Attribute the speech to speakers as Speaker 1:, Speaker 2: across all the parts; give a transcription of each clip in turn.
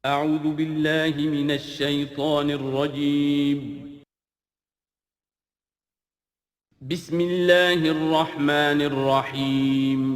Speaker 1: اعوذ باللہ من الشیطان الرجیم بسم اللہ الرحمن الرحیم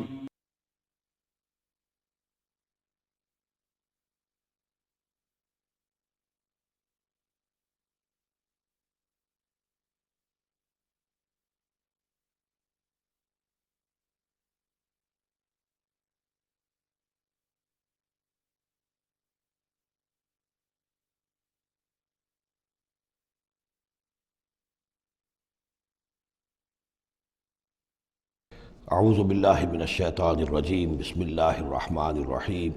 Speaker 2: اعوذ باللہ من الشیطان الرجیم بسم اللہ الرحمن الرحیم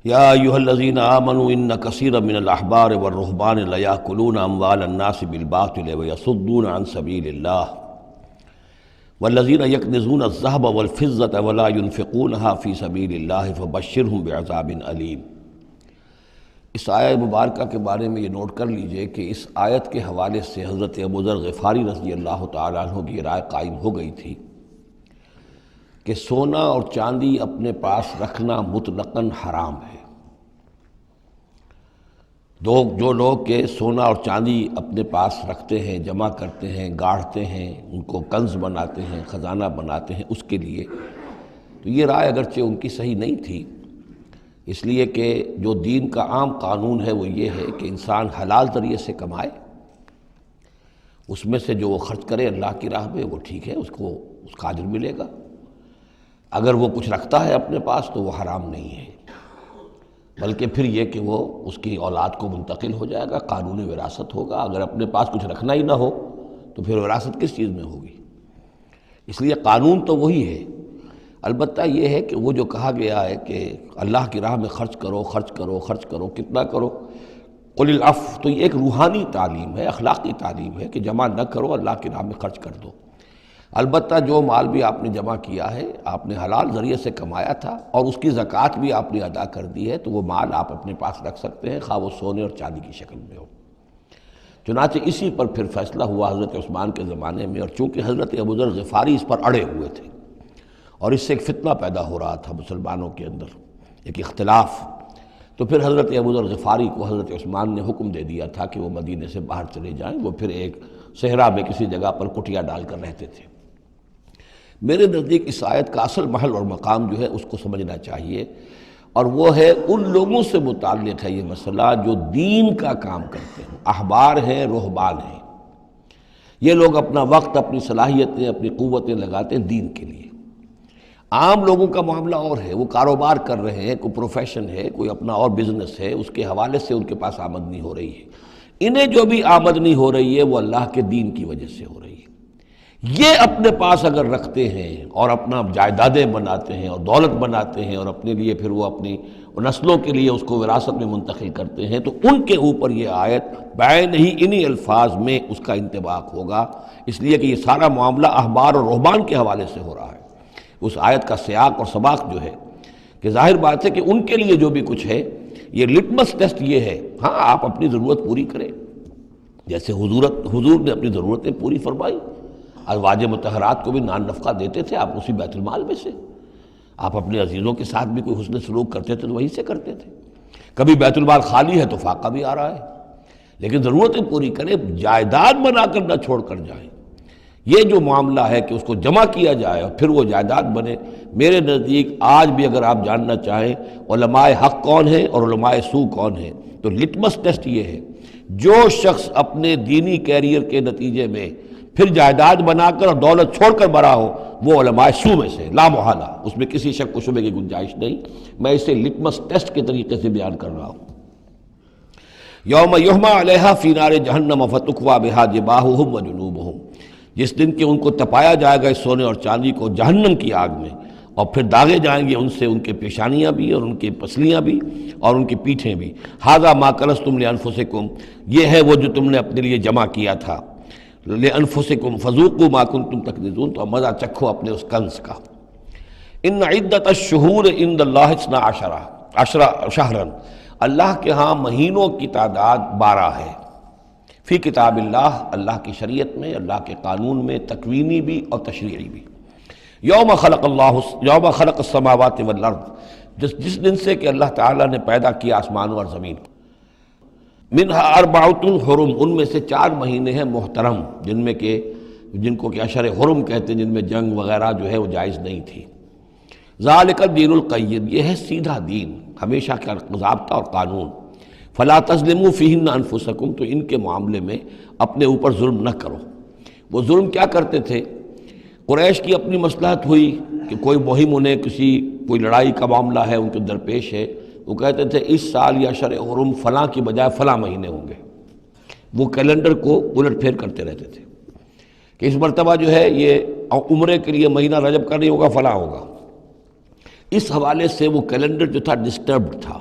Speaker 2: یا ایہا الذین آمنوا ان کثیرا من الاحبار والرہبان لیاکلون اموال الناس بالباطل ویصدون عن سبیل اللہ والذین یکنزون الذہب والفضة ولا ينفقونها فی سبیل اللہ فبشرہم بعذاب علیم۔ اس آیت مبارکہ کے بارے میں یہ نوٹ کر لیجئے کہ اس آیت کے حوالے سے حضرت ابوذر غفاری رضی اللہ تعالیٰ عنہ کی رائے قائم ہو گئی تھی کہ سونا اور چاندی اپنے پاس رکھنا مطلقاً حرام ہے۔ جو لوگ کہ سونا اور چاندی اپنے پاس رکھتے ہیں، جمع کرتے ہیں، گاڑھتے ہیں، ان کو کنز بناتے ہیں، خزانہ بناتے ہیں، اس کے لیے تو یہ رائے اگرچہ ان کی صحیح نہیں تھی، اس لیے کہ جو دین کا عام قانون ہے وہ یہ ہے کہ انسان حلال ذریعے سے کمائے، اس میں سے جو وہ خرچ کرے اللہ کی راہ میں وہ ٹھیک ہے، اس کو اس کا اجر ملے گا۔ اگر وہ کچھ رکھتا ہے اپنے پاس تو وہ حرام نہیں ہے، بلکہ پھر یہ کہ وہ اس کی اولاد کو منتقل ہو جائے گا، قانون وراثت ہوگا۔ اگر اپنے پاس کچھ رکھنا ہی نہ ہو تو پھر وراثت کس چیز میں ہوگی؟ اس لیے قانون تو وہی ہے، البتہ یہ ہے کہ وہ جو کہا گیا ہے کہ اللہ کی راہ میں خرچ کرو، خرچ کرو، خرچ کرو، کتنا کرو، قل العفو، تو یہ ایک روحانی تعلیم ہے، اخلاقی تعلیم ہے کہ جمع نہ کرو، اللہ کی راہ میں خرچ کر دو۔ البتہ جو مال بھی آپ نے جمع کیا ہے، آپ نے حلال ذریعے سے کمایا تھا اور اس کی زکوٰۃ بھی آپ نے ادا کر دی ہے، تو وہ مال آپ اپنے پاس رکھ سکتے ہیں، خواہ وہ سونے اور چاندی کی شکل میں ہو۔ چنانچہ اسی پر پھر فیصلہ ہوا حضرت عثمان کے زمانے میں، اور چونکہ حضرت ابوذر غفاری اس پر اڑے ہوئے تھے اور اس سے ایک فتنہ پیدا ہو رہا تھا مسلمانوں کے اندر، ایک اختلاف، تو پھر حضرت ابوذر غفاری کو حضرت عثمان نے حکم دے دیا تھا کہ وہ مدینے سے باہر چلے جائیں۔ وہ پھر ایک صحرا میں کسی جگہ پر کٹیا ڈال کر رہتے تھے۔ میرے نزدیک اس آیت کا اصل محل اور مقام جو ہے اس کو سمجھنا چاہیے، اور وہ ہے ان لوگوں سے متعلق ہے یہ مسئلہ جو دین کا کام کرتے ہیں، احبار ہیں، رہبان ہیں۔ یہ لوگ اپنا وقت، اپنی صلاحیتیں، اپنی قوتیں لگاتے ہیں دین کے لیے۔ عام لوگوں کا معاملہ اور ہے، وہ کاروبار کر رہے ہیں، کوئی پروفیشن ہے، کوئی اپنا اور بزنس ہے، اس کے حوالے سے ان کے پاس آمدنی ہو رہی ہے۔ انہیں جو بھی آمدنی ہو رہی ہے وہ اللہ کے دین کی وجہ سے ہو رہی ہے۔ یہ اپنے پاس اگر رکھتے ہیں اور اپنا جائیدادیں بناتے ہیں اور دولت بناتے ہیں اور اپنے لیے پھر وہ اپنی نسلوں کے لیے اس کو وراثت میں منتقل کرتے ہیں، تو ان کے اوپر یہ آیت بعین ہی انہی الفاظ میں اس کا انطباق ہوگا، اس لیے کہ یہ سارا معاملہ احبار اور رہبان کے حوالے سے ہو رہا ہے۔ اس آیت کا سیاق اور سباق جو ہے کہ ظاہر بات ہے کہ ان کے لیے جو بھی کچھ ہے، یہ لٹمس ٹیسٹ یہ ہے، ہاں آپ اپنی ضرورت پوری کریں، جیسے حضور نے اپنی ضرورتیں پوری فرمائی، ازواج مطہرات کو بھی نان نفقہ دیتے تھے آپ اسی بیت المال میں سے، آپ اپنے عزیزوں کے ساتھ بھی کوئی حسن سلوک کرتے تھے تو وہیں سے کرتے تھے۔ کبھی بیت المال خالی ہے تو فاقہ بھی آ رہا ہے، لیکن ضرورتیں پوری کریں، جائیداد بنا کر نہ چھوڑ کر جائیں۔ یہ جو معاملہ ہے کہ اس کو جمع کیا جائے اور پھر وہ جائیداد بنے، میرے نزدیک آج بھی اگر آپ جاننا چاہیں علماء حق کون ہیں اور علماء سو کون ہیں، تو لٹمس ٹیسٹ یہ ہے، جو شخص اپنے دینی کیریئر کے نتیجے میں پھر جائیداد بنا کر اور دولت چھوڑ کر مرا ہو، وہ علماء سو میں سے لا محالہ، اس میں کسی شک و شبے کی گنجائش نہیں۔ میں اسے لٹمس ٹیسٹ کے طریقے سے بیان کر رہا ہوں۔ یوم یحمى علیہا فی نار جہنم فتکوی بہا جباہہم وجنوبہم، جس دن کہ ان کو تپایا جائے گا اس سونے اور چاندی کو جہنم کی آگ میں، اور پھر داغے جائیں گے ان سے ان کے پیشانیاں بھی اور ان کی پسلیاں بھی اور ان کی پیٹھیں بھی۔ ھذا ما کنزتم لانفسکم، یہ ہے وہ جو تم نے اپنے لیے جمع کیا تھا، لانفسکم فذوقوا ما کنتم تکنزون، تو اب مزہ چکھو اپنے اس کنز کا۔ ان عدت الشہور عند اللہ 12 شہرا، اللہ کے ہاں مہینوں کی تعداد 12 ہے، فی کتاب اللہ، اللہ کی شریعت میں، اللہ کے قانون میں، تکوینی بھی اور تشریعی بھی۔ یوم خلق السماوات والارض، جس دن سے کہ اللہ تعالیٰ نے پیدا کیا آسمانوں اور زمین کو۔ منہا اربعۃ حرم، ان میں سے 4 مہینے ہیں محترم، جن کو کہ اشہر حرم کہتے ہیں، جن میں جنگ وغیرہ جو ہے وہ جائز نہیں تھی۔ ذالک الدین القیم، یہ ہے سیدھا دین، ہمیشہ کا ضابطہ اور قانون۔ فلا تظلموا فیہن انفسکم، تو ان کے معاملے میں اپنے اوپر ظلم نہ کرو۔ وہ ظلم کیا کرتے تھے؟ قریش کی اپنی مصلحت ہوئی کہ کوئی مہم انہیں کوئی لڑائی کا معاملہ ہے ان کے درپیش ہے، وہ کہتے تھے اس سال یا اشہر حرم فلاں کی بجائے فلاں مہینے ہوں گے۔ وہ کیلنڈر کو الٹ پھیر کرتے رہتے تھے کہ اس مرتبہ جو ہے یہ عمرے کے لیے مہینہ رجب کا نہیں ہوگا، فلاں ہوگا۔ اس حوالے سے وہ کیلنڈر جو تھا ڈسٹربڈ تھا،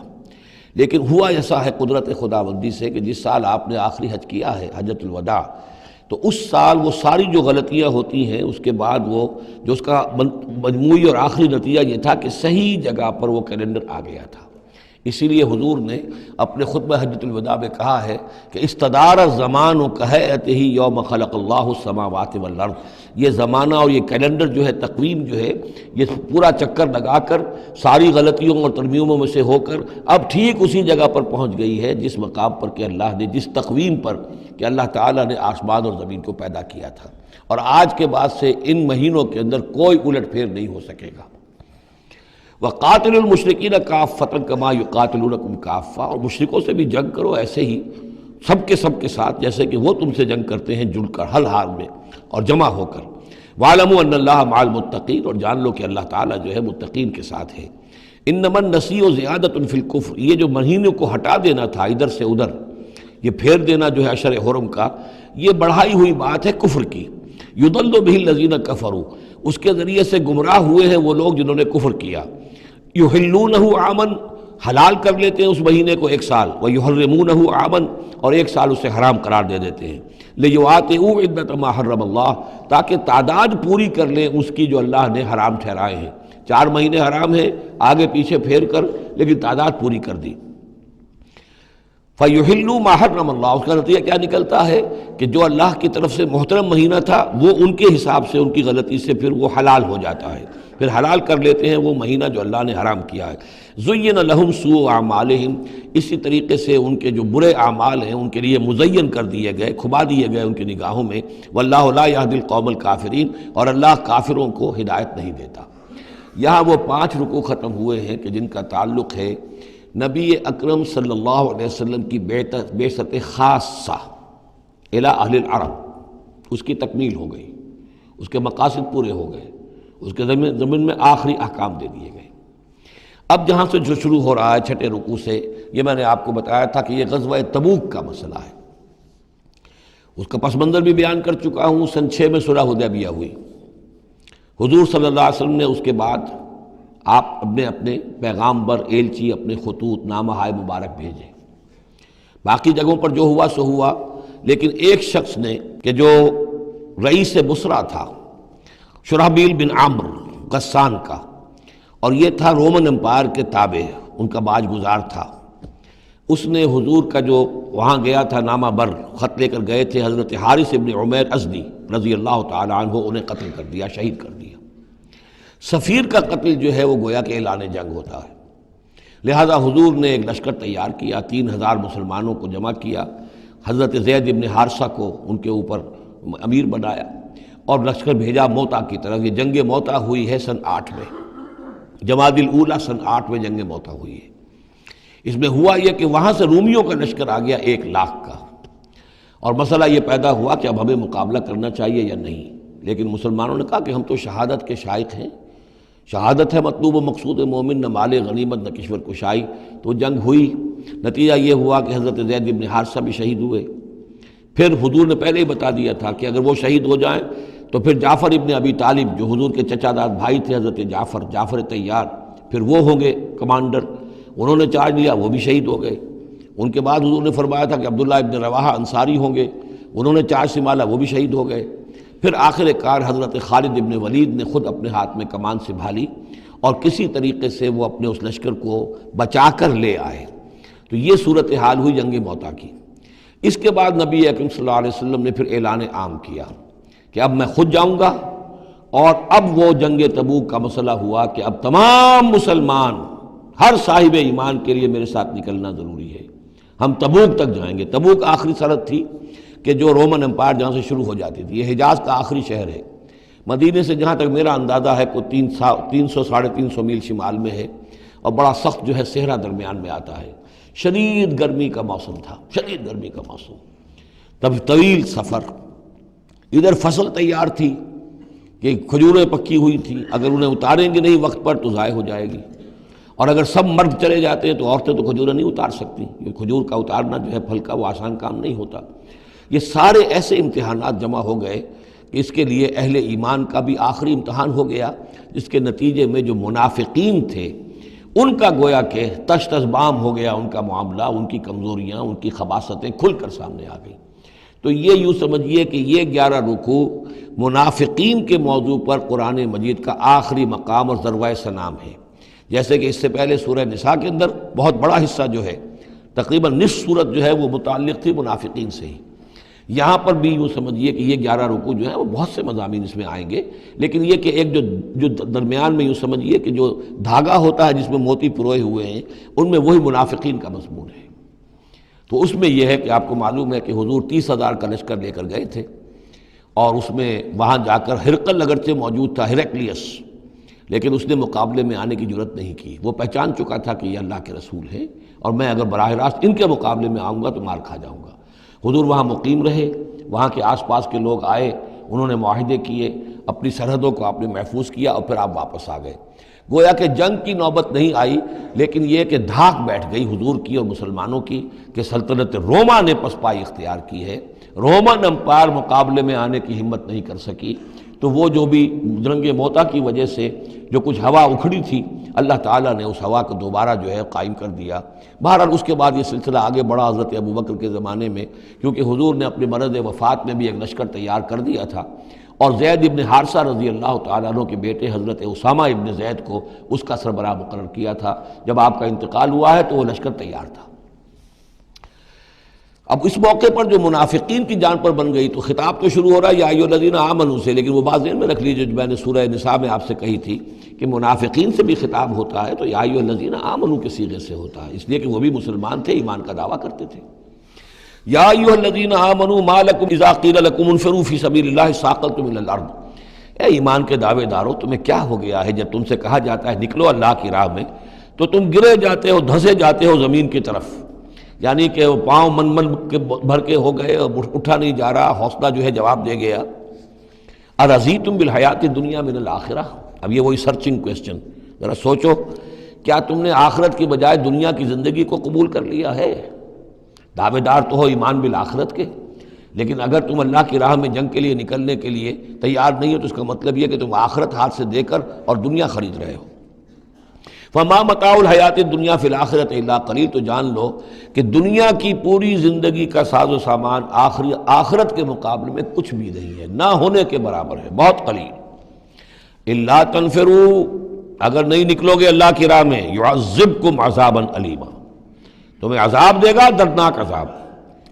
Speaker 2: لیکن ہوا ایسا ہے قدرت خداوندی سے کہ جس سال آپ نے آخری حج کیا ہے، حجۃ الوداع، تو اس سال وہ ساری جو غلطیاں ہوتی ہیں اس کے بعد وہ جو اس کا مجموعی اور آخری نتیجہ یہ تھا کہ صحیح جگہ پر وہ کیلنڈر آ گیا تھا۔ اسی لیے حضور نے اپنے خطبہ حجۃ الوداع میں کہا ہے کہ استدار الزمان کہیئتہ یوم خلق اللہ السماوات والارض، یہ زمانہ اور یہ کیلنڈر جو ہے، تقویم جو ہے، یہ پورا چکر لگا کر ساری غلطیوں اور ترمیموں میں سے ہو کر اب ٹھیک اسی جگہ پر پہنچ گئی ہے جس مقام پر کہ اللہ نے، جس تقویم پر کہ اللہ تعالیٰ نے آسمان اور زمین کو پیدا کیا تھا۔ اور آج کے بعد سے ان مہینوں کے اندر کوئی الٹ پھیر نہیں ہو سکے گا۔ وَقَاتِلُوا الْمُشْرِكِينَ كَافَّةً كَمَا يُقَاتِلُونَكُمْ كَافَّةً، اور مشرکوں سے بھی جنگ کرو ایسے ہی سب کے ساتھ جیسے کہ وہ تم سے جنگ کرتے ہیں، جڑ کر ہر حال میں اور جمع ہو کر۔ وَاعْلَمُوا أَنَّ اللَّهَ مَعَ الْمُتَّقِينَ، اور جان لو کہ اللہ تعالیٰ جو ہے متقین کے ساتھ ہے۔ إِنَّمَا النَّسِيءُ زِيَادَةٌ فِي الْكُفْرِ، یہ جو مہینے کو ہٹا دینا تھا ادھر سے ادھر، یہ پھیر دینا جو ہے اشہر حرم کا، یہ بڑھائی ہوئی بات ہے کفر کی۔ يُضَلُّ بِهِ الَّذِينَ كَفَرُوا، اس کے ذریعے سے گمراہ ہوئے ہیں وہ لوگ جنہوں نے کفر کیا۔ يُحِلُّونَهُ عَامًا، حلال کر لیتے ہیں اس مہینے کو 1 سال، وَيُحَرِّمُونَهُ عَامًا، اور 1 سال اسے حرام قرار دے دیتے ہیں۔ لِيُوَاطِئُوا عِدَّةَ مَا حَرَّمَ اللَّهُ، تاکہ تعداد پوری کر لیں اس کی جو اللہ نے حرام ٹھہرائے ہیں۔ 4 مہینے حرام ہیں، آگے پیچھے پھیر کر، لیکن تعداد پوری کر دی۔ فَيُحِلُّوا مَا حَرَّمَ اللَّهُ، اس کا نتیجہ کیا نکلتا ہے کہ جو اللہ کی طرف سے محترم مہینہ تھا وہ ان کے حساب سے، ان کی غلطی سے پھر وہ حلال ہو جاتا ہے، پھر حلال کر لیتے ہیں وہ مہینہ جو اللہ نے حرام کیا ہے۔ زُيِّنَ لَهُمْ سُوءُ أَعْمَالِهِمْ، اسی طریقے سے ان کے جو برے اعمال ہیں ان کے لیے مزین کر دیے گئے، کھبا دیے گئے ان کی نگاہوں میں۔ وَاللَّهُ لَا يَهْدِي الْقَوْمَ الْكَافِرِينَ، اور اللہ کافروں کو ہدایت نہیں دیتا۔ یہاں وہ 5 رکوع ختم ہوئے ہیں کہ جن کا تعلق ہے نبی اکرم صلی اللہ علیہ وسلم کی بعثت خاصہ الی اہل العرب، اس کی تکمیل ہو گئی، اس کے مقاصد پورے ہو گئے، اس کے ضمن میں آخری احکام دے دیے گئے۔ اب جہاں سے جو شروع ہو رہا ہے 6 رکوع سے، یہ میں نے آپ کو بتایا تھا کہ یہ غزوہ تبوک کا مسئلہ ہے، اس کا پس منظر بھی بیان کر چکا ہوں۔ سن 6 میں صلح حدیبیہ ہوئی، حضور صلی اللہ علیہ وسلم نے اس کے بعد آپ اپنے پیغامبر، ایلچی، اپنے خطوط، نامہ ہائے مبارک بھیجے۔ باقی جگہوں پر جو ہوا سو ہوا، لیکن ایک شخص نے کہ جو رئیس بصرہ تھا، شرحبیل بن عمرو غسان کا، اور یہ تھا رومن امپائر کے تابع، ان کا باج گزار تھا، اس نے حضور کا جو وہاں گیا تھا نامہ بر خط لے کر گئے تھے حضرت حارث ابن عمیر ازدی رضی اللہ تعالی عنہ، انہیں قتل کر دیا، شہید کر دیا۔ سفیر کا قتل جو ہے وہ گویا کہ اعلان جنگ ہوتا ہے، لہذا حضور نے ایک لشکر تیار کیا، 3000 مسلمانوں کو جمع کیا، حضرت زید ابن حارثہ کو ان کے اوپر امیر بنایا اور لشکر بھیجا موتا کی طرف۔ یہ جنگ موتا ہوئی ہے سن 8 میں، جمادی الاولیٰ سن 8 میں جنگ موتا ہوئی ہے۔ اس میں ہوا یہ کہ وہاں سے رومیوں کا لشکر آ گیا 1 لاکھ کا، اور مسئلہ یہ پیدا ہوا کہ اب ہمیں مقابلہ کرنا چاہیے یا نہیں، لیکن مسلمانوں نے کہا کہ ہم تو شہادت کے شائق ہیں، شہادت ہے مطلوب و مقصود مومن، نہ مال غنیمت نہ کشور کشائی۔ تو جنگ ہوئی، نتیجہ یہ ہوا کہ حضرت زید بن حارثہ بھی شہید ہوئے۔ پھر حضور نے پہلے ہی بتا دیا تھا کہ اگر وہ شہید ہو جائیں تو پھر جعفر ابن ابی طالب جو حضور کے چچا داد بھائی تھے حضرت جعفر طیار، پھر وہ ہوں گے کمانڈر، انہوں نے چارج لیا، وہ بھی شہید ہو گئے۔ ان کے بعد حضور نے فرمایا تھا کہ عبداللہ ابن رواحہ انصاری ہوں گے، انہوں نے چارج سنبھالا، وہ بھی شہید ہو گئے۔ پھر آخر کار حضرت خالد ابن ولید نے خود اپنے ہاتھ میں کمان سنبھالی اور کسی طریقے سے وہ اپنے اس لشکر کو بچا کر لے آئے۔ تو یہ صورتحال ہوئی جنگ موتا کی۔ اس کے بعد نبی اکرم صلی اللہ علیہ وسلم نے پھر اعلان عام کیا کہ اب میں خود جاؤں گا، اور اب وہ جنگ تبوک کا مسئلہ ہوا کہ اب تمام مسلمان ہر صاحب ایمان کے لیے میرے ساتھ نکلنا ضروری ہے۔ ہم تبوک تک جائیں گے۔ تبوک آخری سرحد تھی کہ جو رومن امپائر جہاں سے شروع ہو جاتی تھی، یہ حجاز کا آخری شہر ہے۔ مدینے سے جہاں تک میرا اندازہ ہے کوئی 300 ساڑھے 300 میل شمال میں ہے، اور بڑا سخت جو ہے صحرا درمیان میں آتا ہے۔ شدید گرمی کا موسم تھا، شدید گرمی کا موسم، تب طویل سفر۔ ادھر فصل تیار تھی کہ کھجوریں پکی ہوئی تھیں، اگر انہیں اتاریں گے نہیں وقت پر تو ضائع ہو جائے گی، اور اگر سب مرد چلے جاتے ہیں تو عورتیں تو کھجوریں نہیں اتار سکتی، یہ کھجور کا اتارنا جو ہے پھل کا وہ آسان کام نہیں ہوتا۔ یہ سارے ایسے امتحانات جمع ہو گئے کہ اس کے لیے اہل ایمان کا بھی آخری امتحان ہو گیا، جس کے نتیجے میں جو منافقین تھے ان کا گویا کہ تش تش بام ہو گیا، ان کا معاملہ، ان کی کمزوریاں، ان کی خباثتیں کھل کر سامنے آ گئیں۔ تو یہ یوں سمجھیے کہ یہ 11 رکوع منافقین کے موضوع پر قرآن مجید کا آخری مقام اور ذروۂ سنام ہے۔ جیسے کہ اس سے پہلے سورہ نساء کے اندر بہت بڑا حصہ جو ہے، تقریباً نصف سورت جو ہے وہ متعلق تھی منافقین سے ہی۔ یہاں پر بھی یوں سمجھیے کہ یہ 11 رکوع جو ہیں وہ بہت سے مضامین اس میں آئیں گے، لیکن یہ کہ ایک جو درمیان میں یوں سمجھیے کہ جو دھاگا ہوتا ہے جس میں موتی پروئے ہوئے ہیں، ان میں وہی منافقین کا مضمون ہے۔ تو اس میں یہ ہے کہ آپ کو معلوم ہے کہ حضور 30,000 کا لشکر لے کر گئے تھے، اور اس میں وہاں جا کر ہرقل اگرچہ موجود تھا، ہیرکلیس، لیکن اس نے مقابلے میں آنے کی جرت نہیں کی۔ وہ پہچان چکا تھا کہ یہ اللہ کے رسول ہیں، اور میں اگر براہ راست ان کے مقابلے میں آؤں گا تو مار کھا جاؤں گا۔ حضور وہاں مقیم رہے، وہاں کے آس پاس کے لوگ آئے، انہوں نے معاہدے کیے، اپنی سرحدوں کو آپ نے محفوظ کیا، اور پھر آپ واپس آ گئے۔ گویا کہ جنگ کی نوبت نہیں آئی، لیکن یہ کہ دھاک بیٹھ گئی حضور کی اور مسلمانوں کی کہ سلطنت روما نے پسپائی اختیار کی ہے، رومن امپائر مقابلے میں آنے کی ہمت نہیں کر سکی۔ تو وہ جو بھی جنگ موتا کی وجہ سے جو کچھ ہوا اکھڑی تھی، اللہ تعالیٰ نے اس ہوا کو دوبارہ جو ہے قائم کر دیا۔ بہرحال اس کے بعد یہ سلسلہ آگے بڑھا حضرت ابوبکر کے زمانے میں، کیونکہ حضور نے اپنے مرض وفات میں بھی ایک لشکر تیار کر دیا تھا، اور زید ابن حارثہ رضی اللہ تعالیٰ عنہ کے بیٹے حضرت اسامہ ابن زید کو اس کا سربراہ مقرر کیا تھا۔ جب آپ کا انتقال ہوا ہے تو وہ لشکر تیار تھا۔ اب اس موقع پر جو منافقین کی جان پر بن گئی تو خطاب تو شروع ہو رہا ہے یا ایھا الذین آمنوا سے، لیکن وہ بات ذہن میں رکھ لیجیے جو میں نے سورہ نساء میں آپ سے کہی تھی کہ منافقین سے بھی خطاب ہوتا ہے تو یا ایھا الذین آمنوا کے صیغے سے ہوتا ہے، اس لیے کہ وہ بھی مسلمان تھے، ایمان کا دعویٰ کرتے تھے۔ یا ایھا الذین آمنوا ما لکم اذا قیل لکم انفروا فی سبیل اللہ ثاقلتم الی الارض، اے ایمان کے دعوے دارو تمہیں کیا ہو گیا ہے جب تم سے کہا جاتا ہے نکلو اللہ کی راہ میں تو تم گرے جاتے ہو، دھسے جاتے ہو زمین کی طرف، یعنی کہ وہ پاؤں من کے بھر کے ہو گئے اور اٹھا نہیں جا رہا، حوصلہ جو ہے جواب دے گیا۔ ارضیتم بالحیات الدنیا من الآخرہ، اب یہ وہی سرچنگ کویسچن، ذرا سوچو کیا تم نے آخرت کی بجائے دنیا کی زندگی کو قبول کر لیا ہے؟ دعوے دار تو ہو ایمان بالآخرت کے، لیکن اگر تم اللہ کی راہ میں جنگ کے لیے نکلنے کے لیے تیار نہیں ہو تو اس کا مطلب یہ کہ تم آخرت ہاتھ سے دے کر اور دنیا خرید رہے ہو۔ فما متاع الحیات الدنیا فی الآخرۃ الا قلیل، تو جان لو کہ دنیا کی پوری زندگی کا ساز و سامان آخرت کے مقابلے میں کچھ بھی نہیں ہے، نہ ہونے کے برابر ہے، بہت قلیل۔ الا تنفروا، اگر نہیں نکلو گے اللہ کی راہ میں، یعذبکم عذابا علیما، تمہیں عذاب دے گا، دردناک عذاب۔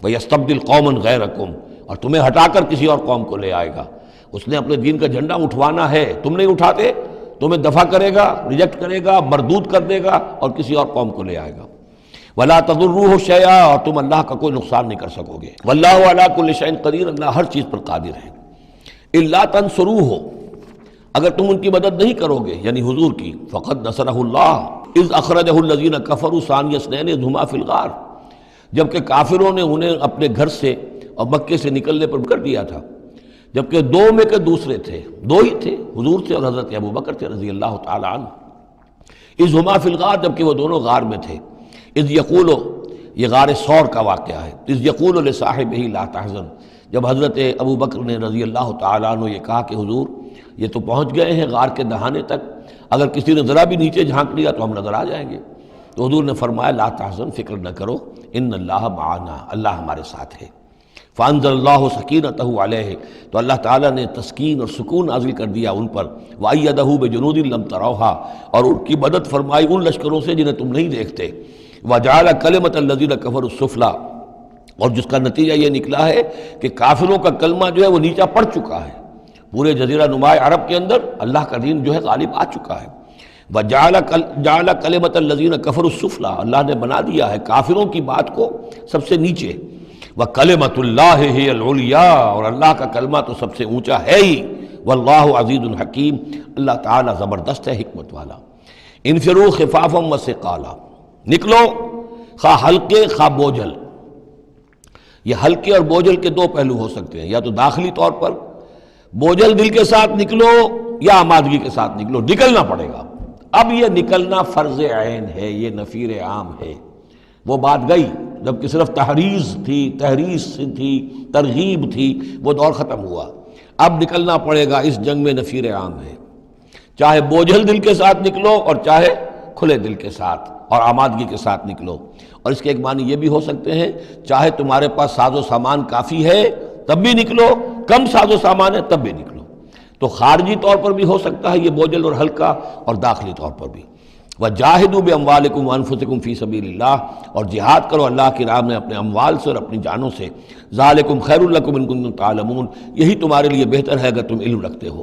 Speaker 2: وَيَسْتَبْدِلْ قَوْمًا غَيْرَكُمْ، اور تمہیں ہٹا کر کسی اور قوم کو لے آئے گا۔ اس نے اپنے دین کا جھنڈا اٹھوانا ہے، تم نہیں اٹھاتے، تمہیں دفع کرے گا، ریجیکٹ کرے گا، مردود کر دے گا اور کسی اور قوم کو لے آئے گا۔ وَلَا تَضُرُّوهُ شَيْئًا، اور تم اللہ کا کوئی نقصان نہیں کر سکو گے۔ وَاللَّهُ عَلَىٰ كُلِّ شَيْءٍ قَدِيرٌ، اللہ ہر چیز پر قادر ہے۔ إِلَّا تَنصُرُوهُ، اگر تم ان کی مدد نہیں کرو گے یعنی حضور کی، فَقَدْ نَصَرَهُ اللَّهُ إِذْ أَخْرَجَهُ الَّذِينَ كَفَرُوا ثَانِيَ اثْنَيْنِ إِذْ هُمَا فِي الْغَارِ، جبکہ کافروں نے انہیں اپنے گھر سے اور مکے سے نکلنے پر کر دیا تھا، جبکہ دو میں کے دوسرے تھے، دو ہی تھے، حضور تھے اور حضرت ابوبکر تھے رضی اللہ تعالی عنہ۔ اذ ہما فی الغار، جبکہ وہ دونوں غار میں تھے۔ اذ یقول، یہ غار ثور کا واقعہ ہے۔ اذ یقول لصاحبہ لا تحزن، جب حضرت ابوبکر نے رضی اللہ تعالی عنہ یہ کہا کہ حضور یہ تو پہنچ گئے ہیں غار کے دہانے تک، اگر کسی نے ذرا بھی نیچے جھانک لیا تو ہم نظر آ جائیں گے، تو حضور نے فرمایا لا تحزن، فکر نہ کرو، ان اللہ معنا، اللہ ہمارے ساتھ ہے۔ فانزل اللہ سکینتہ علیہ، تو اللہ تعالیٰ نے تسکین اور سکون نازل کر دیا ان پر، وأیدہ بجنود لم تروہا، اور ان کی مدد فرمائی ان لشکروں سے جنہیں تم نہیں دیکھتے، وجعل کلمۃ الذین کفروا السفلی، اور جس کا نتیجہ یہ نکلا ہے کہ کافروں کا کلمہ جو ہے وہ نیچا پڑ چکا ہے، پورے جزیرہ نما عرب کے اندر اللہ کا دین جو ہے غالب آ چکا ہے۔ جعل کلمۃ الذین کفروا السفلی، اللہ نے بنا دیا ہے کافروں کی بات کو سب سے نیچے، وکلمۃ اللہ ہی العلیاء، اور اللہ کا کلمہ تو سب سے اونچا ہے ہی، واللہ عزیز الحکیم، اللہ تعالیٰ زبردست ہے، حکمت والا۔ انفروا خفافا وثقالا، نکلو خواہ ہلکے خواہ بوجھل۔ یہ ہلکے اور بوجھل کے دو پہلو ہو سکتے ہیں، یا تو داخلی طور پر بوجھل دل کے ساتھ نکلو، یا آمادگی کے ساتھ نکلو، نکلنا پڑے گا۔ اب یہ نکلنا فرض عین ہے، یہ نفیر عام ہے۔ وہ بات گئی جبکہ صرف تحریض تھی، ترغیب تھی، وہ دور ختم ہوا۔ اب نکلنا پڑے گا، اس جنگ میں نفیر عام ہے، چاہے بوجھل دل کے ساتھ نکلو اور چاہے کھلے دل کے ساتھ اور آمادگی کے ساتھ نکلو۔ اور اس کے ایک معنی یہ بھی ہو سکتے ہیں، چاہے تمہارے پاس ساز و سامان کافی ہے تب بھی نکلو، کم ساز و سامان ہے تب بھی نکلو۔ تو خارجی طور پر بھی ہو سکتا ہے یہ بوجھل اور ہلکا، اور داخلی طور پر بھی۔ وَجَاهِدُوا بِأَمْوَالِكُمْ وَأَنفُسِكُمْ فِي سَبِيلِ اللَّهِ، اور جہاد کرو اللہ کی راہ میں اپنے اموال سے اور اپنی جانوں سے۔ ذَلِكُمْ خَيْرٌ لَكُمْ إِن كُنتُمْ تَعْلَمُونَ، یہی تمہارے لیے بہتر ہے اگر تم علم رکھتے ہو۔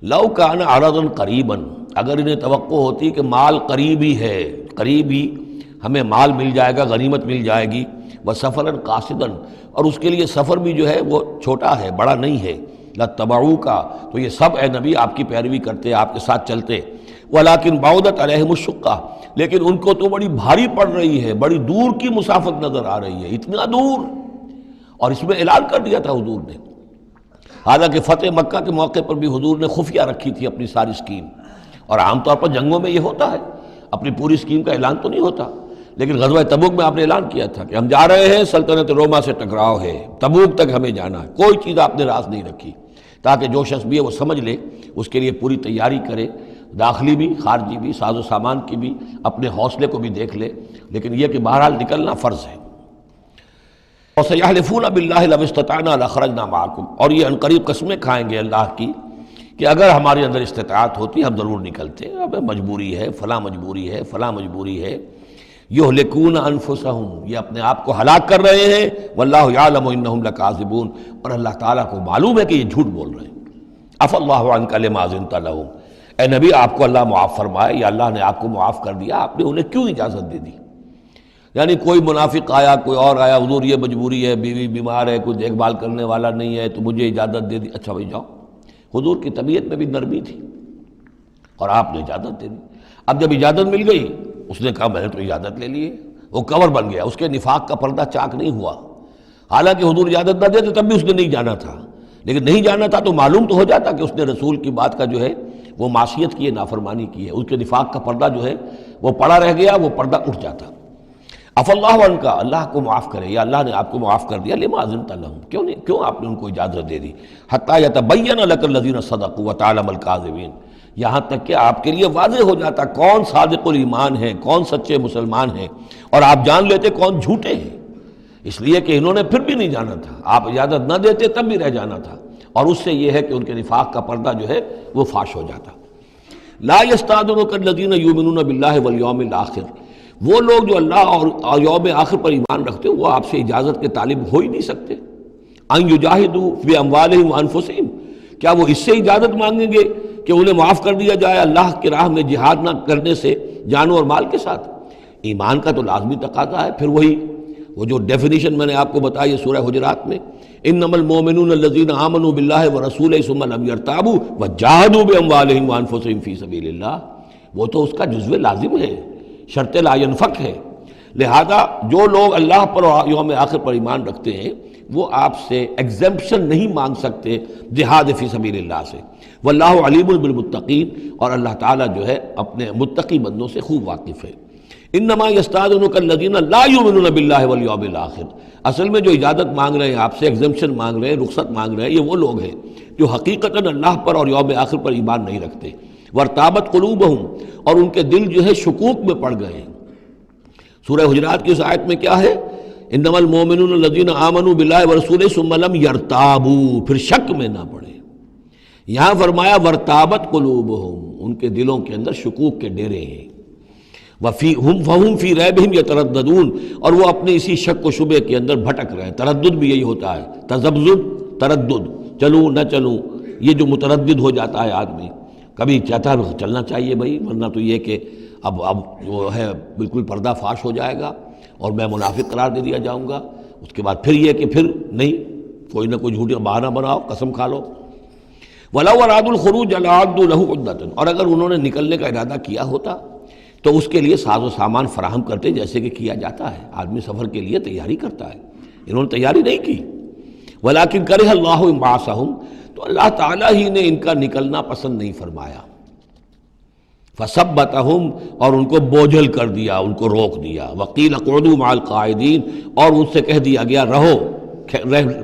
Speaker 2: لَوْ كَانَ عَرَضًا قَرِيبًا، اگر انہیں توقع ہوتی کہ مال قریب ہی ہے، قریب ہی ہمیں مال مل جائے گا، غنیمت مل جائے گی، وَسَفَرًا قَاصِدًا، اور اس کے لیے سفر بھی جو ہے وہ چھوٹا ہے، بڑا نہیں ہے، لَاتَّبَعُوكَ، تو یہ سب اے نبی آپ کی پیروی کرتے، آپ کے ساتھ چلتے۔ وَلَكِنْ بَعُدَتْ عَلَيْهِمُ الشُّقَّةُ، لیکن ان کو تو بڑی بھاری پڑ رہی ہے، بڑی دور کی مسافت نظر آ رہی ہے، اتنا دور۔ اور اس میں اعلان کر دیا تھا حضور نے، حالانکہ فتح مکہ کے موقع پر بھی حضور نے خفیہ رکھی تھی اپنی ساری اسکیم، اور عام طور پر جنگوں میں یہ ہوتا ہے، اپنی پوری اسکیم کا اعلان تو نہیں ہوتا، لیکن غزوہ تبوک میں آپ نے اعلان کیا تھا کہ ہم جا رہے ہیں، سلطنت روما سے ٹکراؤ ہے، تبوک تک ہمیں جانا ہے، کوئی چیز آپ نے راز نہیں رکھی، تاکہ جو شخص بھی ہے وہ سمجھ لے، اس کے لیے پوری تیاری کرے، داخلی بھی خارجی بھی، ساز و سامان کی بھی، اپنے حوصلے کو بھی دیکھ لے، لیکن یہ کہ بہرحال نکلنا فرض ہے۔ وَسَيَحْلِفُونَ بِاللَّهِ لَوِ اسْتَطَعْنَا لَخَرَجْنَا مَعَكُمْ، اور یہ عنقریب قسمیں کھائیں گے اللہ کی کہ اگر ہمارے اندر استطاعت ہوتی ہم ضرور نکلتے، اب مجبوری ہے، فلاں مجبوری ہے، فلاں مجبوری ہے۔ یہلکون انفسہم، یہ اپنے آپ کو ہلاک کر رہے ہیں، واللہ یعلم انہم لکاذبون، اور اللہ تعالیٰ کو معلوم ہے کہ یہ جھوٹ بول رہے ہیں۔ عفا اللہ عنک لما اذنت لہم، اے نبی آپ کو اللہ معاف فرمائے، یا اللہ نے آپ کو معاف کر دیا، آپ نے انہیں کیوں اجازت دے دی؟ یعنی کوئی منافق آیا، کوئی اور آیا، حضور یہ مجبوری ہے، بیوی بیمار ہے، کوئی دیکھ بھال کرنے والا نہیں ہے، تو مجھے اجازت دے دی، اچھا بھائی جاؤ۔ حضور کی طبیعت میں بھی نرمی تھی اور آپ نے اجازت دے دی۔ اب جب اجازت مل گئی، اس نے کہا میں نے تو اجازت لے لی ہے، وہ کور بن گیا، اس کے نفاق کا پردہ چاک نہیں ہوا۔ حالانکہ حضور اجازت نہ دیتے تب بھی اس نے نہیں جانا تھا، لیکن نہیں جانا تھا تو معلوم تو ہو جاتا کہ اس نے رسول کی بات کا جو ہے وہ معصیت کی ہے، نافرمانی کی ہے، اس کے نفاق کا پردہ جو ہے وہ پڑا رہ گیا، وہ پردہ اٹھ جاتا۔ عفا اللہ عنک، اللہ کو معاف کرے، یا اللہ نے آپ کو معاف کر دیا، لما اذنت لہم، کیوں آپ نے ان کو اجازت دے دی، حتی یتبین لک الذین صدقوا وتعلم الکاذبین، یہاں تک کہ آپ کے لیے واضح ہو جاتا کون صادق الایمان ہے، کون سچے مسلمان ہیں، اور آپ جان لیتے کون جھوٹے ہیں، اس لیے کہ انہوں نے پھر بھی نہیں جانا تھا، آپ اجازت نہ دیتے تب بھی رہ جانا تھا، اور اس سے یہ ہے کہ ان کے نفاق کا پردہ جو ہے وہ فاش ہو جاتا۔ لا یستأذنک الذین یؤمنون باللہ والیوم الآخر، وہ لوگ جو اللہ اور یوم آخر پر ایمان رکھتے وہ آپ سے اجازت کے طالب ہو ہی نہیں سکتے۔ ان یجاہدوا باموالہم وانفسہم، کیا وہ اس سے اجازت مانگیں گے کہ انہیں معاف کر دیا جائے اللہ کی راہ میں جہاد نہ کرنے سے جانوں اور مال کے ساتھ؟ ایمان کا تو لازمی تقاضا ہے۔ پھر وہی وہ جو ڈیفینیشن میں نے آپ کو بتائی ہے سورہ حجرات میں، انما المؤمنون الذین آمنوا باللہ ورسولہ ثم لم یرتابوا وجاہدوا باموالہم وانفسہم فی سبیل اللہ، وہ تو اس کا جزو لازم ہے، شرط لا ینفک ہے۔ لہذا جو لوگ اللہ پر اور یوم آخر پر ایمان رکھتے ہیں وہ آپ سے ایگزمپشن نہیں مانگ سکتے جہاد فی سبیل اللہ سے۔ واللہ علیم بالمتقین، اور اللہ تعالیٰ جو ہے اپنے متقی بندوں سے خوب واقف ہے۔ انما یستأذنک الذین لا یؤمنون باللہ والیوم الآخر، اصل میں جو اجازت مانگ رہے ہیں آپ سے، ایگزمپشن مانگ رہے ہیں، رخصت مانگ رہے ہیں، یہ وہ لوگ ہیں جو حقیقتاً اللہ پر اور یوم آخر پر ایمان نہیں رکھتے۔ وارتابت قلوبہم، اور ان کے دل جو ہے شکوک میں پڑ گئے ہیں۔ سورہ حجرات کی اس آیت میں کیا ہے؟ انما المؤمنون الذین آمنوا باللہ ورسولہ ثم لم یرتابوا، پھر شک میں نہ پڑے۔ یہاں فرمایا وارتابت قلوبہم، ان کے دلوں کے اندر شکوک کے ڈیرے ہیں۔ فہم فی ریبہم یترددون، اور وہ اپنے اسی شک و شبے کے اندر بھٹک رہے ہیں۔ تردد بھی یہی ہوتا ہے، تذبذب، تردد، چلوں نہ چلوں، یہ جو متردد ہو جاتا ہے آدمی، کبھی چاہتا ہے چلنا چاہیے بھائی، ورنہ تو یہ کہ اب وہ ہے بالکل پردہ فاش ہو جائے گا اور میں منافق قرار دے دیا جاؤں گا۔ اس کے بعد پھر یہ کہ پھر نہیں، کوئی نہ کوئی جھوٹی بہانہ بناؤ، قسم کھا لو۔ وَلَوْ أَرَادُوا الْخُرُوجَ لَأَعَدُّوا لَهُ عُدَّةً، اور اگر انہوں نے نکلنے کا ارادہ کیا ہوتا تو اس کے لیے ساز و سامان فراہم کرتے، جیسے کہ کیا جاتا ہے، آدمی سفر کے لیے تیاری کرتا ہے۔ انہوں نے تیاری نہیں کی۔ وَلَٰكِن كَرِهَ اللَّهُ انبعاثَهُم، تو اللہ تعالیٰ ہی نے ان کا نکلنا پسند نہیں فرمایا۔ فَثَبَّتَهُمْ، اور ان کو بوجھل کر دیا، ان کو روک دیا۔ وَقِيلَ اقْعُدُوا مَعَ الْقَاعِدِينَ، اور ان سے کہہ دیا گیا رہو،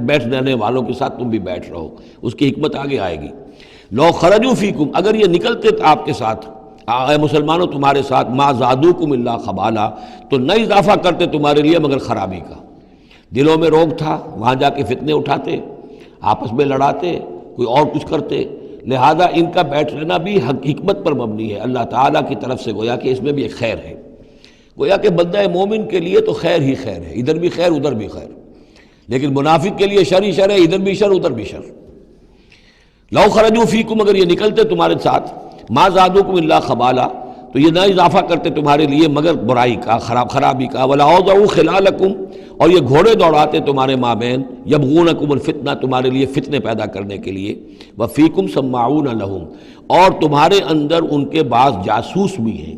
Speaker 2: بیٹھ رہنے والوں کے ساتھ تم بھی بیٹھ رہو۔ اس کی حکمت آگے آئے گی۔ لو خرجوا فیکم، اگر یہ نکلتے آپ کے ساتھ، اے مسلمانوں تمہارے ساتھ، ما زادوکم الا خبالا، تو نہ اضافہ کرتے تمہارے لیے مگر خرابی کا۔ دلوں میں روگ تھا، وہاں جا کے فتنے اٹھاتے، آپس میں لڑاتے، کوئی اور کچھ کرتے، لہذا ان کا بیٹھ رہنا بھی حکمت پر مبنی ہے، اللہ تعالیٰ کی طرف سے، گویا کہ اس میں بھی ایک خیر ہے۔ گویا کہ بندہ مومن کے لیے تو خیر ہی خیر ہے، ادھر بھی خیر ادھر بھی خیر، لیکن منافق کے لیے شر ہی شر ہے، ادھر بھی شر ادھر بھی شر۔ لو خرجوا فیکم، اگر یہ نکلتے تمہارے ساتھ، ما زادوکم الا خبالا، تو یہ نہ اضافہ کرتے تمہارے لیے مگر برائی کا، خرابی کا۔ ولا اوضعوا خلالکم، اور یہ گھوڑے دوڑاتے تمہارے مابین، یبغونکم الفتنہ، تمہارے لیے فتنے پیدا کرنے کے لیے۔ وفیکم سماعون لہم، اور تمہارے اندر ان کے بعض جاسوس بھی ہیں،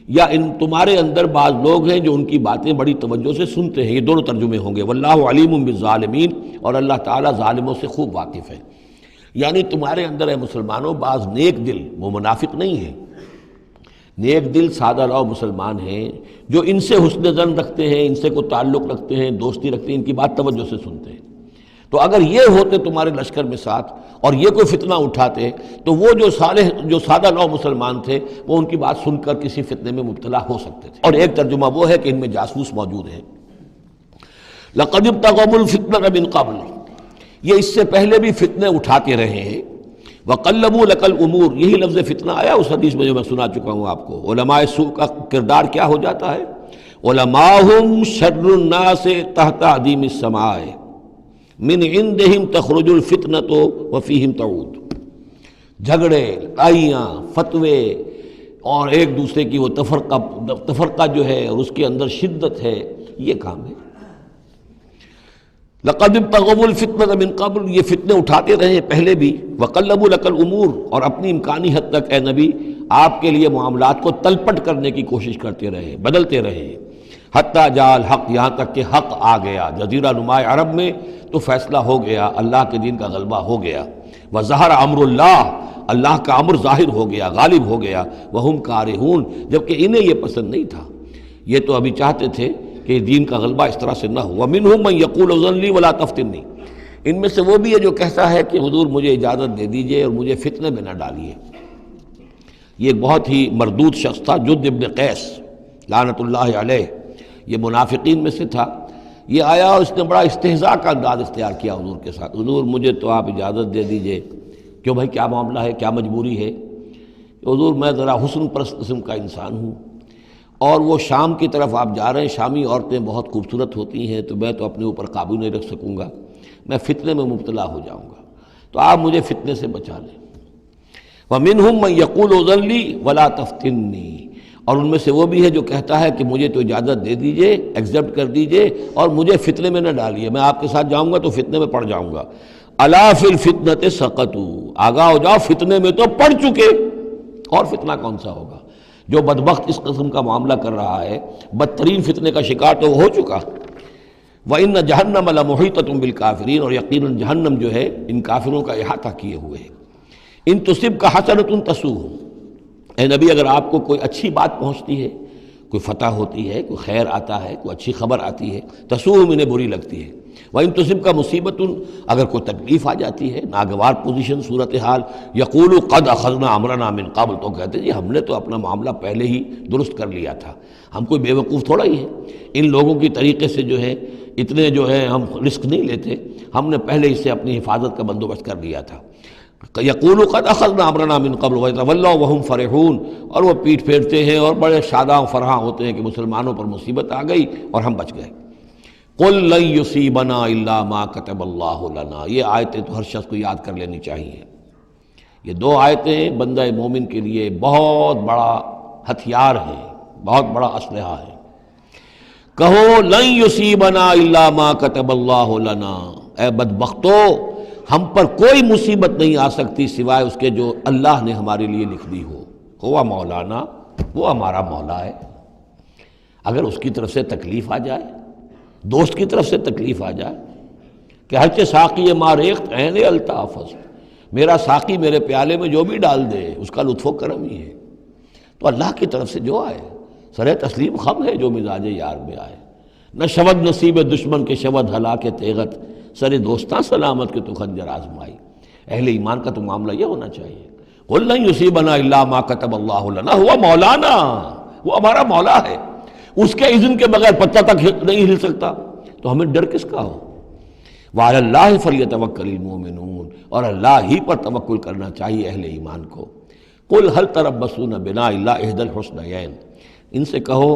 Speaker 2: یا تمہارے اندر بعض لوگ ہیں جو ان کی باتیں بڑی توجہ سے سنتے ہیں۔ یہ دونوں ترجمے ہوں گے۔ واللہ علیم بالظالمین، اور اللہ تعالیٰ ظالموں سے خوب واقف ہے۔ یعنی تمہارے اندر ہے مسلمانوں بعض نیک دل، وہ منافق نہیں ہیں، نیک دل سادہ لو مسلمان ہیں جو ان سے حسن ظن رکھتے ہیں، ان سے کوئی تعلق رکھتے ہیں، دوستی رکھتے ہیں، ان کی بات توجہ سے سنتے ہیں۔ تو اگر یہ ہوتے تمہارے لشکر میں ساتھ اور یہ کوئی فتنہ اٹھاتے تو وہ جو سادہ لو مسلمان تھے وہ ان کی بات سن کر کسی فتنے میں مبتلا ہو سکتے تھے۔ اور ایک ترجمہ وہ ہے کہ ان میں جاسوس موجود ہیں۔ لَقَدِ ابْتَغَوُا الْفِتْنَةَ مِن قَبْلُ، یہ اس سے پہلے بھی فتنے اٹھاتے رہے ہیں۔ وَقَلَّبُوا لَكَ الْأُمُورَ، یہی لفظ فتنہ آیا اس حدیث میں جو میں سنا چکا ہوں آپ کو۔ علماء سوء کا کردار کیا ہو جاتا ہے؟ علماءہم شر الناس تحت عدیم السماء، من عندہم تخرج الفتنۃ وفیہم تعود۔ جھگڑے، لڑائیاں، فتوے، اور ایک دوسرے کی وہ تفرقہ جو ہے اور اس کے اندر شدت ہے، یہ کام ہے۔ لقد ابتغوا الفتنة من قبل، یہ فتنے اٹھاتے رہے پہلے بھی۔ وقلبوا لك الامور، اور اپنی امکانی حد تک اے نبی آپ کے لیے معاملات کو تلپٹ کرنے کی کوشش کرتے رہے، بدلتے رہے۔ حتی جاء الحق، یہاں تک کہ حق آ گیا جزیرہ نماء عرب میں، تو فیصلہ ہو گیا، اللہ کے دین کا غلبہ ہو گیا۔ وظہر امر اللہ، اللہ کا امر ظاہر ہو گیا، غالب ہو گیا۔ وہم کارہون، جبکہ انہیں یہ پسند نہیں تھا، یہ تو ابھی چاہتے تھے کہ دین کا غلبہ اس طرح سے نہ ہو۔ وَمِنْهُمْ مَنْ يَقُولُ اذن لِّي وَلَا تَفْتِنِّي، ان میں سے وہ بھی ہے جو کہتا ہے کہ حضور مجھے اجازت دے دیجئے اور مجھے فتنے میں نہ ڈالیے۔ یہ ایک بہت ہی مردود شخص تھا، جد ابن قیس لعنت اللہ علیہ، یہ منافقین میں سے تھا۔ یہ آیا اور اس نے بڑا استہزاء کا انداز اختیار کیا حضور کے ساتھ۔ حضور مجھے تو آپ اجازت دے دیجئے۔ کیوں بھائی، کیا معاملہ ہے، کیا مجبوری ہے؟ حضور میں ذرا حسن پرست قسم کا انسان ہوں، اور وہ شام کی طرف آپ جا رہے ہیں، شامی عورتیں بہت خوبصورت ہوتی ہیں، تو میں تو اپنے اوپر قابو نہیں رکھ سکوں گا، میں فتنے میں مبتلا ہو جاؤں گا، تو آپ مجھے فتنے سے بچا لیں۔ وَمِنْهُمْ مَنْ يَقُولُ اذن لِّي وَلَا تَفْتِنِّي، اور ان میں سے وہ بھی ہے جو کہتا ہے کہ مجھے تو اجازت دے دیجئے، ایکسیپٹ کر دیجئے، اور مجھے فتنے میں نہ ڈالیے، میں آپ کے ساتھ جاؤں گا تو فتنے میں پڑ جاؤں گا۔ أَلَا فِي الْفِتْنَةِ سَقَطُوا، آگاہ ہو جاؤ، فتنے میں تو پڑ چکے، اور فتنہ کون سا ہوگا؟ جو بدبخت اس قسم کا معاملہ کر رہا ہے، بدترین فتنے کا شکار تو ہو چکا۔ وَإِنَّ جَهَنَّمَ لَمُحِيطَةٌ بِالْكَافِرِينَ، اور یقیناً جہنم جو ہے ان کافروں کا احاطہ کیے ہوئے ہے۔ ان تصبک حسنۃ تسؤہم، اے نبی اگر آپ کو کوئی اچھی بات پہنچتی ہے، کوئی فتح ہوتی ہے، کوئی خیر آتا ہے، کوئی اچھی خبر آتی ہے، تسؤہم انہیں بری لگتی ہے۔ وَإِن تُصِبْكَ مُصِیبَةٌ، اگر کوئی تکلیف آ جاتی ہے، ناگوار پوزیشن، صورتحال، یقولوا قد اخذنا امرنا من قبل، تو کہتے ہیں جی ہم نے تو اپنا معاملہ پہلے ہی درست کر لیا تھا، ہم کوئی بے وقوف تھوڑا ہی ہے، ان لوگوں کی طریقے سے جو ہے اتنے جو ہے ہم رسک نہیں لیتے، ہم نے پہلے اس سے اپنی حفاظت کا بندوبست کر لیا تھا۔ یقولوا قد اخذنا امرنا من قبل ویتولوا وهم فرحون، اور وہ پیٹھ پھیرتے ہیں اور بڑے شاداں فرحاں ہوتے ہیں کہ مسلمانوں پر مصیبت آ گئی اور ہم بچ گئے۔ قل لن یصیبنا الا ما کتب اللہ لنا، یہ آیتیں تو ہر شخص کو یاد کر لینی چاہیے۔ یہ دو آیتیں بندہ مومن کے لیے بہت بڑا ہتھیار ہیں، بہت بڑا اسلحہ ہے۔ کہو لن یصیبنا الا ما کتب اللہ لنا، اے بدبختو ہم پر کوئی مصیبت نہیں آ سکتی سوائے اس کے جو اللہ نے ہمارے لیے لکھ دی ہو۔ ہوا مولانا، وہ ہمارا مولا ہے، اگر اس کی طرف سے تکلیف آ جائے، دوست کی طرف سے تکلیف آ جائے کہ ہرچہ ساقی ما ریخت عین الطافظ، میرا ساقی میرے پیالے میں جو بھی ڈال دے اس کا لطف و کرم ہی ہے، تو اللہ کی طرف سے جو آئے سر تسلیم خم ہے جو مزاج یار میں آئے۔ نہ شود نصیب دشمن کے شود ہلاک تیغت، سر دوستاں سلامت کے تو خنجر آزمائی۔ اہل ایمان کا تو معاملہ یہ ہونا چاہیے، قل لن یصیبنا الا ما کتب اللہ لنا ہوا مولانا، وہ ہمارا مولا ہے، اس کے اذن کے بغیر پتہ تک نہیں ہل سکتا، تو ہمیں ڈر کس کا ہو؟ وعلی اللہ فلیتوکل المؤمنون، اور اللہ ہی پر توکل کرنا چاہیے اہل ایمان کو۔ قل هل تربصون بنا الا احدى الحسنیین، ان سے کہو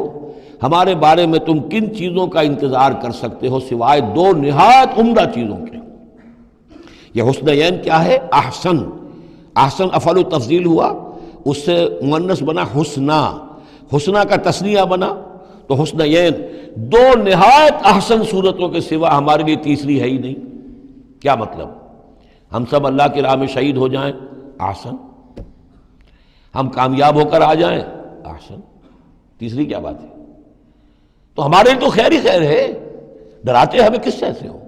Speaker 2: ہمارے بارے میں تم کن چیزوں کا انتظار کر سکتے ہو سوائے دو نہایت عمدہ چیزوں کے۔ یہ حسنیین کیا ہے؟ احسن، احسن افعل تفضیل ہوا، اس سے مؤنث بنا حسنا، حسنا کا تثنیہ بنا تو حسنیین، دو نہایت احسن صورتوں کے سوا ہمارے لیے تیسری ہے ہی نہیں۔ کیا مطلب؟ ہم سب اللہ کی راہ میں شہید ہو جائیں، احسن، ہم کامیاب ہو کر آ جائیں، احسن، تیسری کیا بات ہے؟ تو ہمارے لیے تو خیر ہی خیر ہے، ڈراتے ہمیں کس سے ہو؟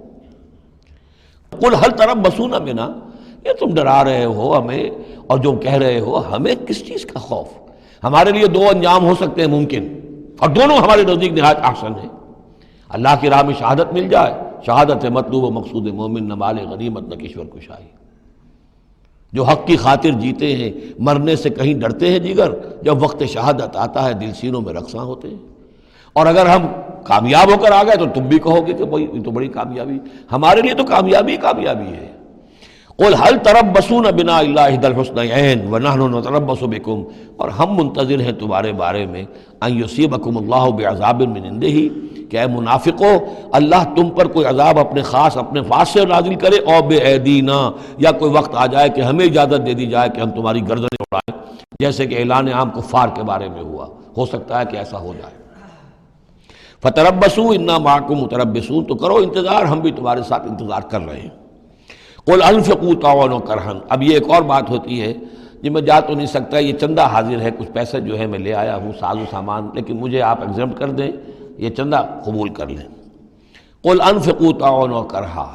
Speaker 2: قل هل تربصون بنا، یہ تم ڈرا رہے ہو ہمیں اور جو کہہ رہے ہو ہمیں کس چیز کا خوف؟ ہمارے لیے دو انجام ہو سکتے ہیں ممکن، اور دونوں ہمارے نزدیک نہایت احسن ہیں۔ اللہ کی راہ میں شہادت مل جائے، شہادت ہے مطلوب و مقصود مومن، نہ مال غنیمت نہ کشور کشائی۔ جو حق کی خاطر جیتے ہیں مرنے سے کہیں ڈرتے ہیں جگر، جب وقت شہادت آتا ہے دل سینوں میں رقصاں ہوتے ہیں۔ اور اگر ہم کامیاب ہو کر آ گئے تو تم بھی کہو گے کہ بھائی یہ تو بڑی کامیابی، ہمارے لیے تو کامیابی کامیابی ہے۔ قل هل تربصون بنا الا احدى الحسنيين ونحن نتربص بكم، اور ہم منتظر ہیں تمہارے بارے میں ان يصيبكم الله بعذاب من عنده، کہ اے منافقو اللہ تم پر کوئی عذاب اپنے خاص اپنے پاس سے نازل کرے، اور بأيدينا، یا کوئی وقت آ جائے کہ ہمیں اجازت دے دی جائے کہ ہم تمہاری گردنیں اڑائیں، جیسے کہ اعلان عام کفار کے بارے میں ہوا، ہو سکتا ہے کہ ایسا ہو جائے۔ فتربصوا انا معكم متربصون، تو کرو انتظار، ہم بھی تمہارے ساتھ انتظار کر رہے ہیں۔ قل انفقوا طوعا وكرها، اب یہ ایک اور بات ہوتی ہے جی میں جا تو نہیں سکتا، یہ چندہ حاضر ہے، کچھ پیسے جو ہے میں لے آیا ہوں ساز و سامان، لیکن مجھے آپ ایگزمپٹ کر دیں، یہ چندہ قبول کر لیں۔ قل انفقوا طوعا وكرها،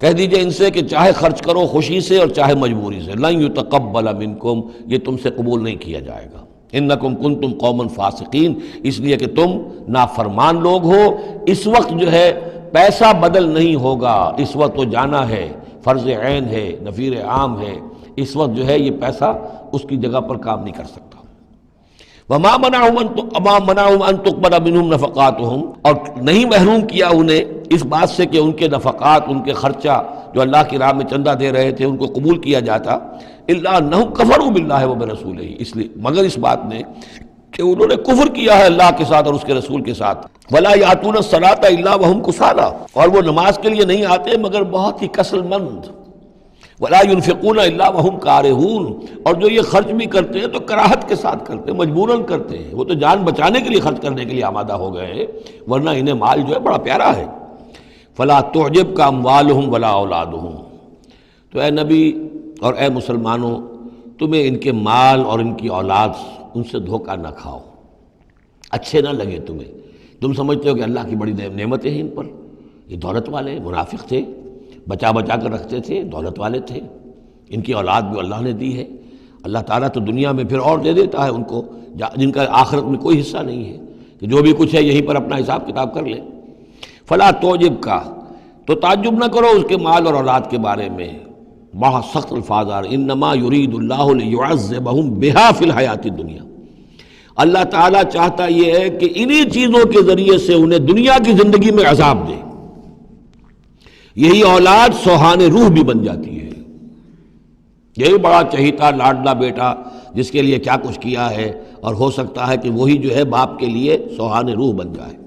Speaker 2: کہہ دیجئے ان سے کہ چاہے خرچ کرو خوشی سے اور چاہے مجبوری سے، لن يتقبل منکم، یہ تم سے قبول نہیں کیا جائے گا، انکم کنتم قوما فاسقین، اس لیے کہ تم نافرمان لوگ ہو۔ اس وقت جو ہے پیسہ بدل نہیں ہوگا، اس وقت تو جانا ہے، فرض عین ہے، نفیر عام ہے، اس وقت جو ہے یہ پیسہ اس کی جگہ پر کام نہیں کر سکتا۔ وما منعهم ان تقبل منهم نفقاتهم، اور نہیں محروم کیا انہیں اس بات سے کہ ان کے نفقات، ان کے خرچہ جو اللہ کی راہ میں چندہ دے رہے تھے ان کو قبول کیا جاتا، الا انهم كفروا بالله وبرسوله، اس لیے مگر اس بات نے کہ انہوں نے کفر کیا ہے اللہ کے ساتھ اور اس کے رسول کے ساتھ۔ ولا یاتون الصلاۃ الا وهم کسالى، اور وہ نماز کے لیے نہیں آتے مگر بہت ہی کسل مند۔ ولا ينفقون الا وهم كارهون، اور جو یہ خرچ بھی کرتے ہیں تو کراہت کے ساتھ کرتے ہیں، مجبوراً کرتے ہیں، وہ تو جان بچانے کے لیے خرچ کرنے کے لیے آمادہ ہو گئے ہیں، ورنہ انہیں مال جو ہے بڑا پیارا ہے۔ فلا تعجبك اموالهم ولا اولادهم، تو اے نبی اور اے مسلمانوں تمہیں ان کے مال اور ان کی اولاد ان سے دھوکہ نہ کھاؤ، اچھے نہ لگے تمہیں، تم سمجھتے ہو کہ اللہ کی بڑی نعمتیں ہیں ان پر، یہ دولت والے منافق تھے، بچا بچا کر رکھتے تھے، دولت والے تھے، ان کی اولاد بھی اللہ نے دی ہے، اللہ تعالیٰ تو دنیا میں پھر اور دے دیتا ہے ان کو جن کا آخرت میں کوئی حصہ نہیں ہے، کہ جو بھی کچھ ہے یہیں پر اپنا حساب کتاب کر لیں۔ فلا تعجب کا، تو تعجب نہ کرو اس کے مال اور اولاد کے بارے میں، بہت سخت الفاظ آ رہے، انما یرید اللہ لیعذبہم بہا فی الحیات الدنیا، اللہ تعالیٰ چاہتا یہ ہے کہ انہی چیزوں کے ذریعے سے انہیں دنیا کی زندگی میں عذاب دے۔ یہی اولاد سوہان روح بھی بن جاتی ہے، یہی بڑا چہیتا لاڈلا بیٹا جس کے لیے کیا کچھ کیا ہے، اور ہو سکتا ہے کہ وہی جو ہے باپ کے لیے سوہان روح بن جائے۔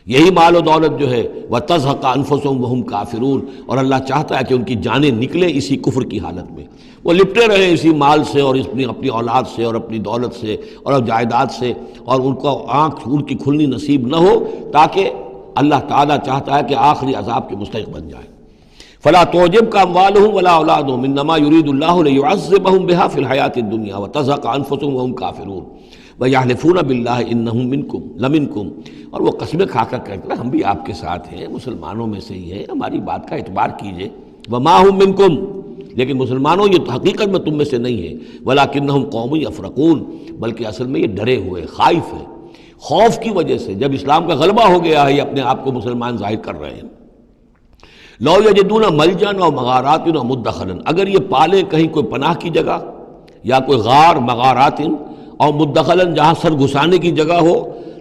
Speaker 2: یہی مال و دولت جو ہے وَتَزْهَقَ أَنفُسُهُمْ وَهُمْ كَافِرُونَ، اور اللہ چاہتا ہے کہ ان کی جانیں نکلیں اسی کفر کی حالت میں۔ وہ لپٹے رہے اسی مال سے اور اپنی اولاد سے اور اپنی دولت سے اور جائیداد سے، اور ان کو آنکھ ان کی کھلنی نصیب نہ ہو، تاکہ اللہ تعالیٰ چاہتا ہے کہ آخری عذاب کے مستحق بن جائے۔ فلا تعجبک اموالهم ولا اولادهم انما يريد الله ليعذبهم بها في الحیاۃ الدنیا وتزهق انفسهم وهم کافرون ويحلفون بالله انهم منکم لمنکم، اور وہ قسمیں کھا کر کہتے ہیں ہم بھی آپ کے ساتھ ہیں، مسلمانوں میں سے ہی ہیں، ہماری بات کا اعتبار کیجئے۔ وما هم منکم، لیکن مسلمانوں یہ حقیقت میں تم میں سے نہیں ہے، ولکنہم قوم یفرقون، بلکہ اصل میں یہ ڈرے ہوئے خائف ہیں، خوف کی وجہ سے جب اسلام کا غلبہ ہو گیا ہے یہ اپنے آپ کو مسلمان ظاہر کر رہے ہیں۔ لو یجدون ملجا و مغارات و مدخلا، اگر یہ پالیں کہیں کوئی پناہ کی جگہ یا کوئی غار مغارات اور مدخلا جہاں سر گھسانے کی جگہ ہو،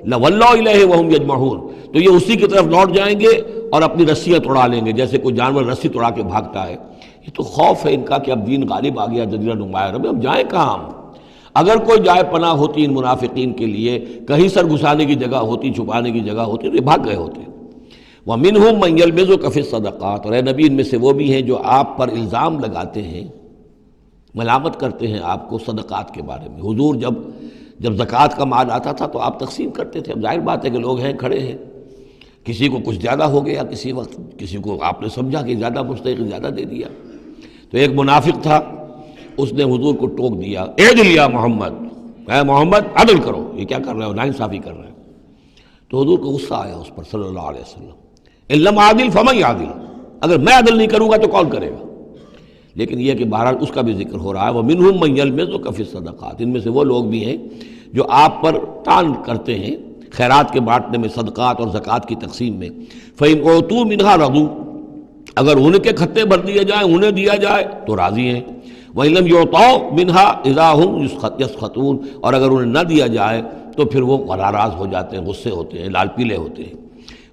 Speaker 2: لولوا الیہ وہم یجمعون، تو یہ اسی کی طرف لوٹ جائیں گے اور اپنی رسیاں توڑا لیں گے، جیسے کوئی جانور رسی توڑا کے بھاگتا ہے۔ یہ تو خوف ہے ان کا کہ اب دین غالب آ گیا جزیرہ نما عرب میں، اب جائیں کہاں ہم؟ اگر کوئی جائے پناہ ہوتی ان منافقین کے لیے، کہیں سر گھسانے کی جگہ ہوتی، چھپانے کی جگہ ہوتی، تو یہ بھاگ گئے ہوتے۔ وَمِنْهُمْ مَنْ يَلْمِزُكَ فِي الصَّدَقَاتِ، اور اے نبی ان میں سے وہ بھی ہیں جو آپ پر الزام لگاتے ہیں، ملامت کرتے ہیں آپ کو صدقات کے بارے میں۔ حضور جب زکوٰۃ کا مال آتا تھا تو آپ تقسیم کرتے تھے، اب ظاہر بات ہے کہ لوگ ہیں کھڑے ہیں، کسی کو کچھ زیادہ ہو گیا کسی وقت، کسی کو آپ نے سمجھا کہ زیادہ مستحق زیادہ دے دیا، تو ایک منافق تھا اس نے حضور کو ٹوک دیا، اعدل یا محمد، اے محمد عدل کرو، یہ کیا کر رہے ہو، ناانصافی کر رہے ہو۔ تو حضور کو غصہ آیا اس پر صلی اللہ علیہ وسلم، ان لم عادل فمن یعدل، اگر میں عدل نہیں کروں گا تو کون کرے گا؟ لیکن یہ کہ بہرحال اس کا بھی ذکر ہو رہا ہے، وَمِنْهُمْ مَنْ يَلْمِزُكَ فِي الصَّدَقَاتِ، ان میں سے وہ لوگ بھی ہیں جو آپ پر تان کرتے ہیں خیرات کے بانٹنے میں، صدقات اور زکوٰۃ کی تقسیم میں۔ فَإِنْ أُعْطُوا مِنْهَا رَضُوا، اگر انہیں کے کھتے بھر دیے جائیں، انہیں دیا جائے تو راضی ہیں۔ وَإِنْ لَمْ يُعْطَوْا مِنْهَا إِذَا هُمْ يَسْخَطُونَ، اور اگر انہیں نہ دیا جائے تو پھر وہ ناراض ہو جاتے ہیں، غصے ہوتے ہیں، لال پیلے ہوتے ہیں۔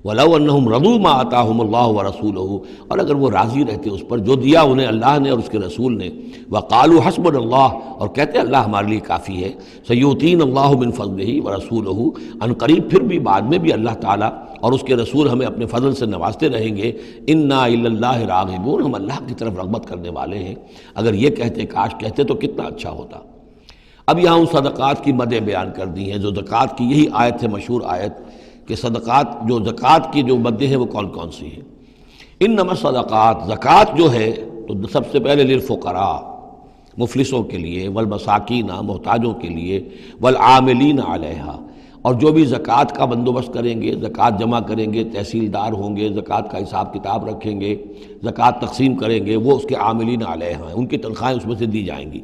Speaker 2: وَلَوْ أَنَّهُمْ رَضُوا مَا آتَاهُمُ اللَّهُ وَرَسُولُهُ، اور اگر وہ راضی رہتے اس پر جو دیا انہیں اللہ نے اور اس کے رسول نے، وَقَالُوا حَسْبُنَا اللَّهُ، اور کہتے اللہ ہمارے لیے کافی ہے، سَيُؤْتِينَ اللَّهُ مِنْ فَضْلِهِ وَرَسُولُهُ، ان قریب پھر بھی بعد میں بھی اللہ تعالیٰ اور اس کے رسول ہمیں اپنے فضل سے نوازتے رہیں گے، اِنَّا إِلَى اللَّهِ رَاغِبُونَ، ہم اللہ کی طرف رغبت کرنے والے ہیں۔ اگر یہ کہتے، کاش کہتے تو کتنا اچھا ہوتا۔ اب یہاں ان صدقات کی مدیں بیان کر دی ہیں، جو زکوٰۃ کی یہی آیت ہے، مشہور آیت کہ صدقات جو زکوٰۃ کی جو مدیں ہیں وہ کون کون سی ہیں۔ انما الصدقات، زکوٰۃ جو ہے تو سب سے پہلے للفقراء، مفلسوں کے لیے، والمساکین، محتاجوں کے لیے، والعاملین علیہا، اور جو بھی زکوٰۃ کا بندوبست کریں گے، زکوٰۃ جمع کریں گے، تحصیلدار ہوں گے، زکوٰۃ کا حساب کتاب رکھیں گے، زکوٰۃ تقسیم کریں گے، وہ اس کے عاملین علیہا ہیں، ان کی تنخواہیں اس میں سے دی جائیں گی۔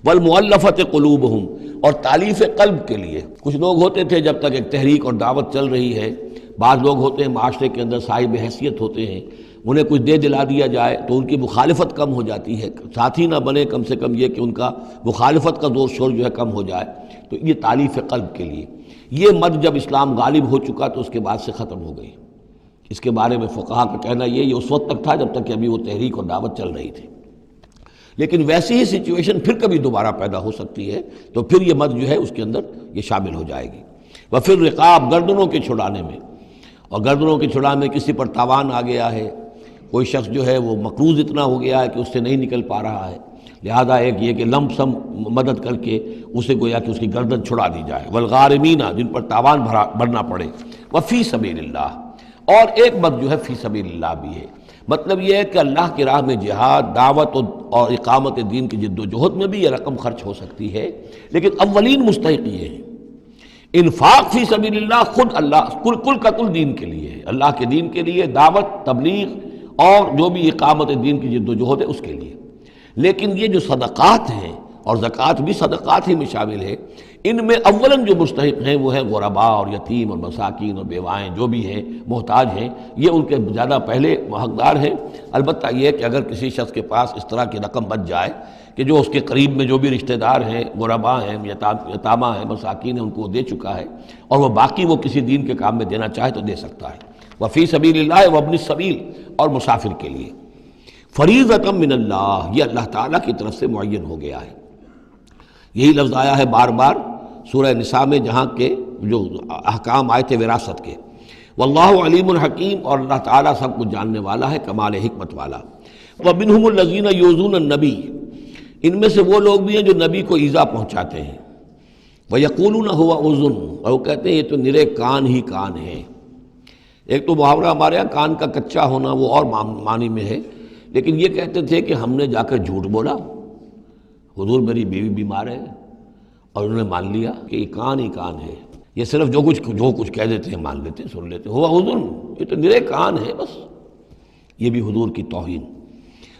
Speaker 2: والمؤلفۃ قلوبہم، اور تالیف قلب کے لیے، کچھ لوگ ہوتے تھے جب تک ایک تحریک اور دعوت چل رہی ہے، بعض لوگ ہوتے ہیں معاشرے کے اندر صاحب حیثیت ہوتے ہیں، انہیں کچھ دے دلا دیا جائے تو ان کی مخالفت کم ہو جاتی ہے، ساتھی نہ بنے، کم سے کم یہ کہ ان کا مخالفت کا زور شور جو ہے کم ہو جائے، تو یہ تالیف قلب کے لیے۔ یہ مد جب اسلام غالب ہو چکا تو اس کے بعد سے ختم ہو گئی۔ اس کے بارے میں فقہا کا کہنا یہ اس وقت تک تھا جب تک کہ ابھی وہ تحریک اور دعوت چل رہی تھی، لیکن ویسی ہی سچویشن پھر کبھی دوبارہ پیدا ہو سکتی ہے تو پھر یہ مد جو ہے اس کے اندر یہ شامل ہو جائے گی۔ وفر رقاب، گردنوں کے چھڑانے میں، اور گردنوں کے چھڑانے میں کسی پر تاوان آ گیا ہے، کوئی شخص جو ہے وہ مقروض اتنا ہو گیا ہے کہ اس سے نہیں نکل پا رہا ہے، لہذا ایک یہ کہ لم سم مدد کر کے اسے گویا کہ اس کی گردن چھڑا دی جائے۔ والغارمین، جن پر تاوان بھرنا پڑے۔ وفی سبیل اللہ، اور ایک مد جو ہے فی سبیل اللہ بھی ہے، مطلب یہ ہے کہ اللہ کی راہ میں جہاد، دعوت اور اقامت دین کی جد و جہد میں بھی یہ رقم خرچ ہو سکتی ہے، لیکن اولین مستحق یہ ہے۔ انفاق فی سبیل اللہ خود اللہ کل کا کل دین کے لیے ہے، اللہ کے دین کے لیے، دعوت، تبلیغ اور جو بھی اقامت دین کی جد و جہد ہے اس کے لیے۔ لیکن یہ جو صدقات ہیں، اور زکوٰۃ بھی صدقات ہی میں شامل ہے، ان میں اولاً جو مستحق ہیں وہ ہیں غرباء اور یتیم اور مساکین اور بیوائیں، جو بھی ہیں محتاج ہیں، یہ ان کے زیادہ پہلے حقدار ہیں۔ البتہ یہ کہ اگر کسی شخص کے پاس اس طرح کی رقم بچ جائے کہ جو اس کے قریب میں جو بھی رشتہ دار ہیں، غرباء ہیں، یتامہ ہیں، مساکین ہیں، ان کو دے چکا ہے، اور وہ باقی وہ کسی دین کے کام میں دینا چاہے تو دے سکتا ہے۔ وفی سبیل اللہ وابن السبیل، اور مسافر کے لیے۔ فریضۃ من اللہ، یہ اللہ تعالیٰ کی طرف سے معین ہو گیا ہے۔ یہی لفظ آیا ہے بار بار سورہ نساء میں، جہاں کے جو احکام آئے تھے وراثت کے۔ واللہ علیم الحکیم، اور اللہ تعالیٰ سب کچھ جاننے والا ہے، کمال حکمت والا۔ ومنہم الذین یؤذون النبی، ان میں سے وہ لوگ بھی ہیں جو نبی کو ایذا پہنچاتے ہیں، وَيَقُولُونَ هُوَ أُذُنٌ، اور وہ کہتے ہیں یہ تو نرے کان ہی کان ہے۔ ایک تو محاورہ ہمارے یہاں کان کا کچا ہونا وہ اور معنی میں ہے، لیکن یہ کہتے تھے کہ ہم نے جا کر جھوٹ بولا، حضور میری بیوی بیمار ہے، اور انہوں نے مان لیا کہ یہ کان ہی کان ہے۔ یہ صرف جو کچھ کہہ دیتے ہیں مان لیتے ہیں، سن لیتے ہیں، ہوا اذن، یہ تو نرے کان ہے بس۔ یہ بھی حضور کی توہین۔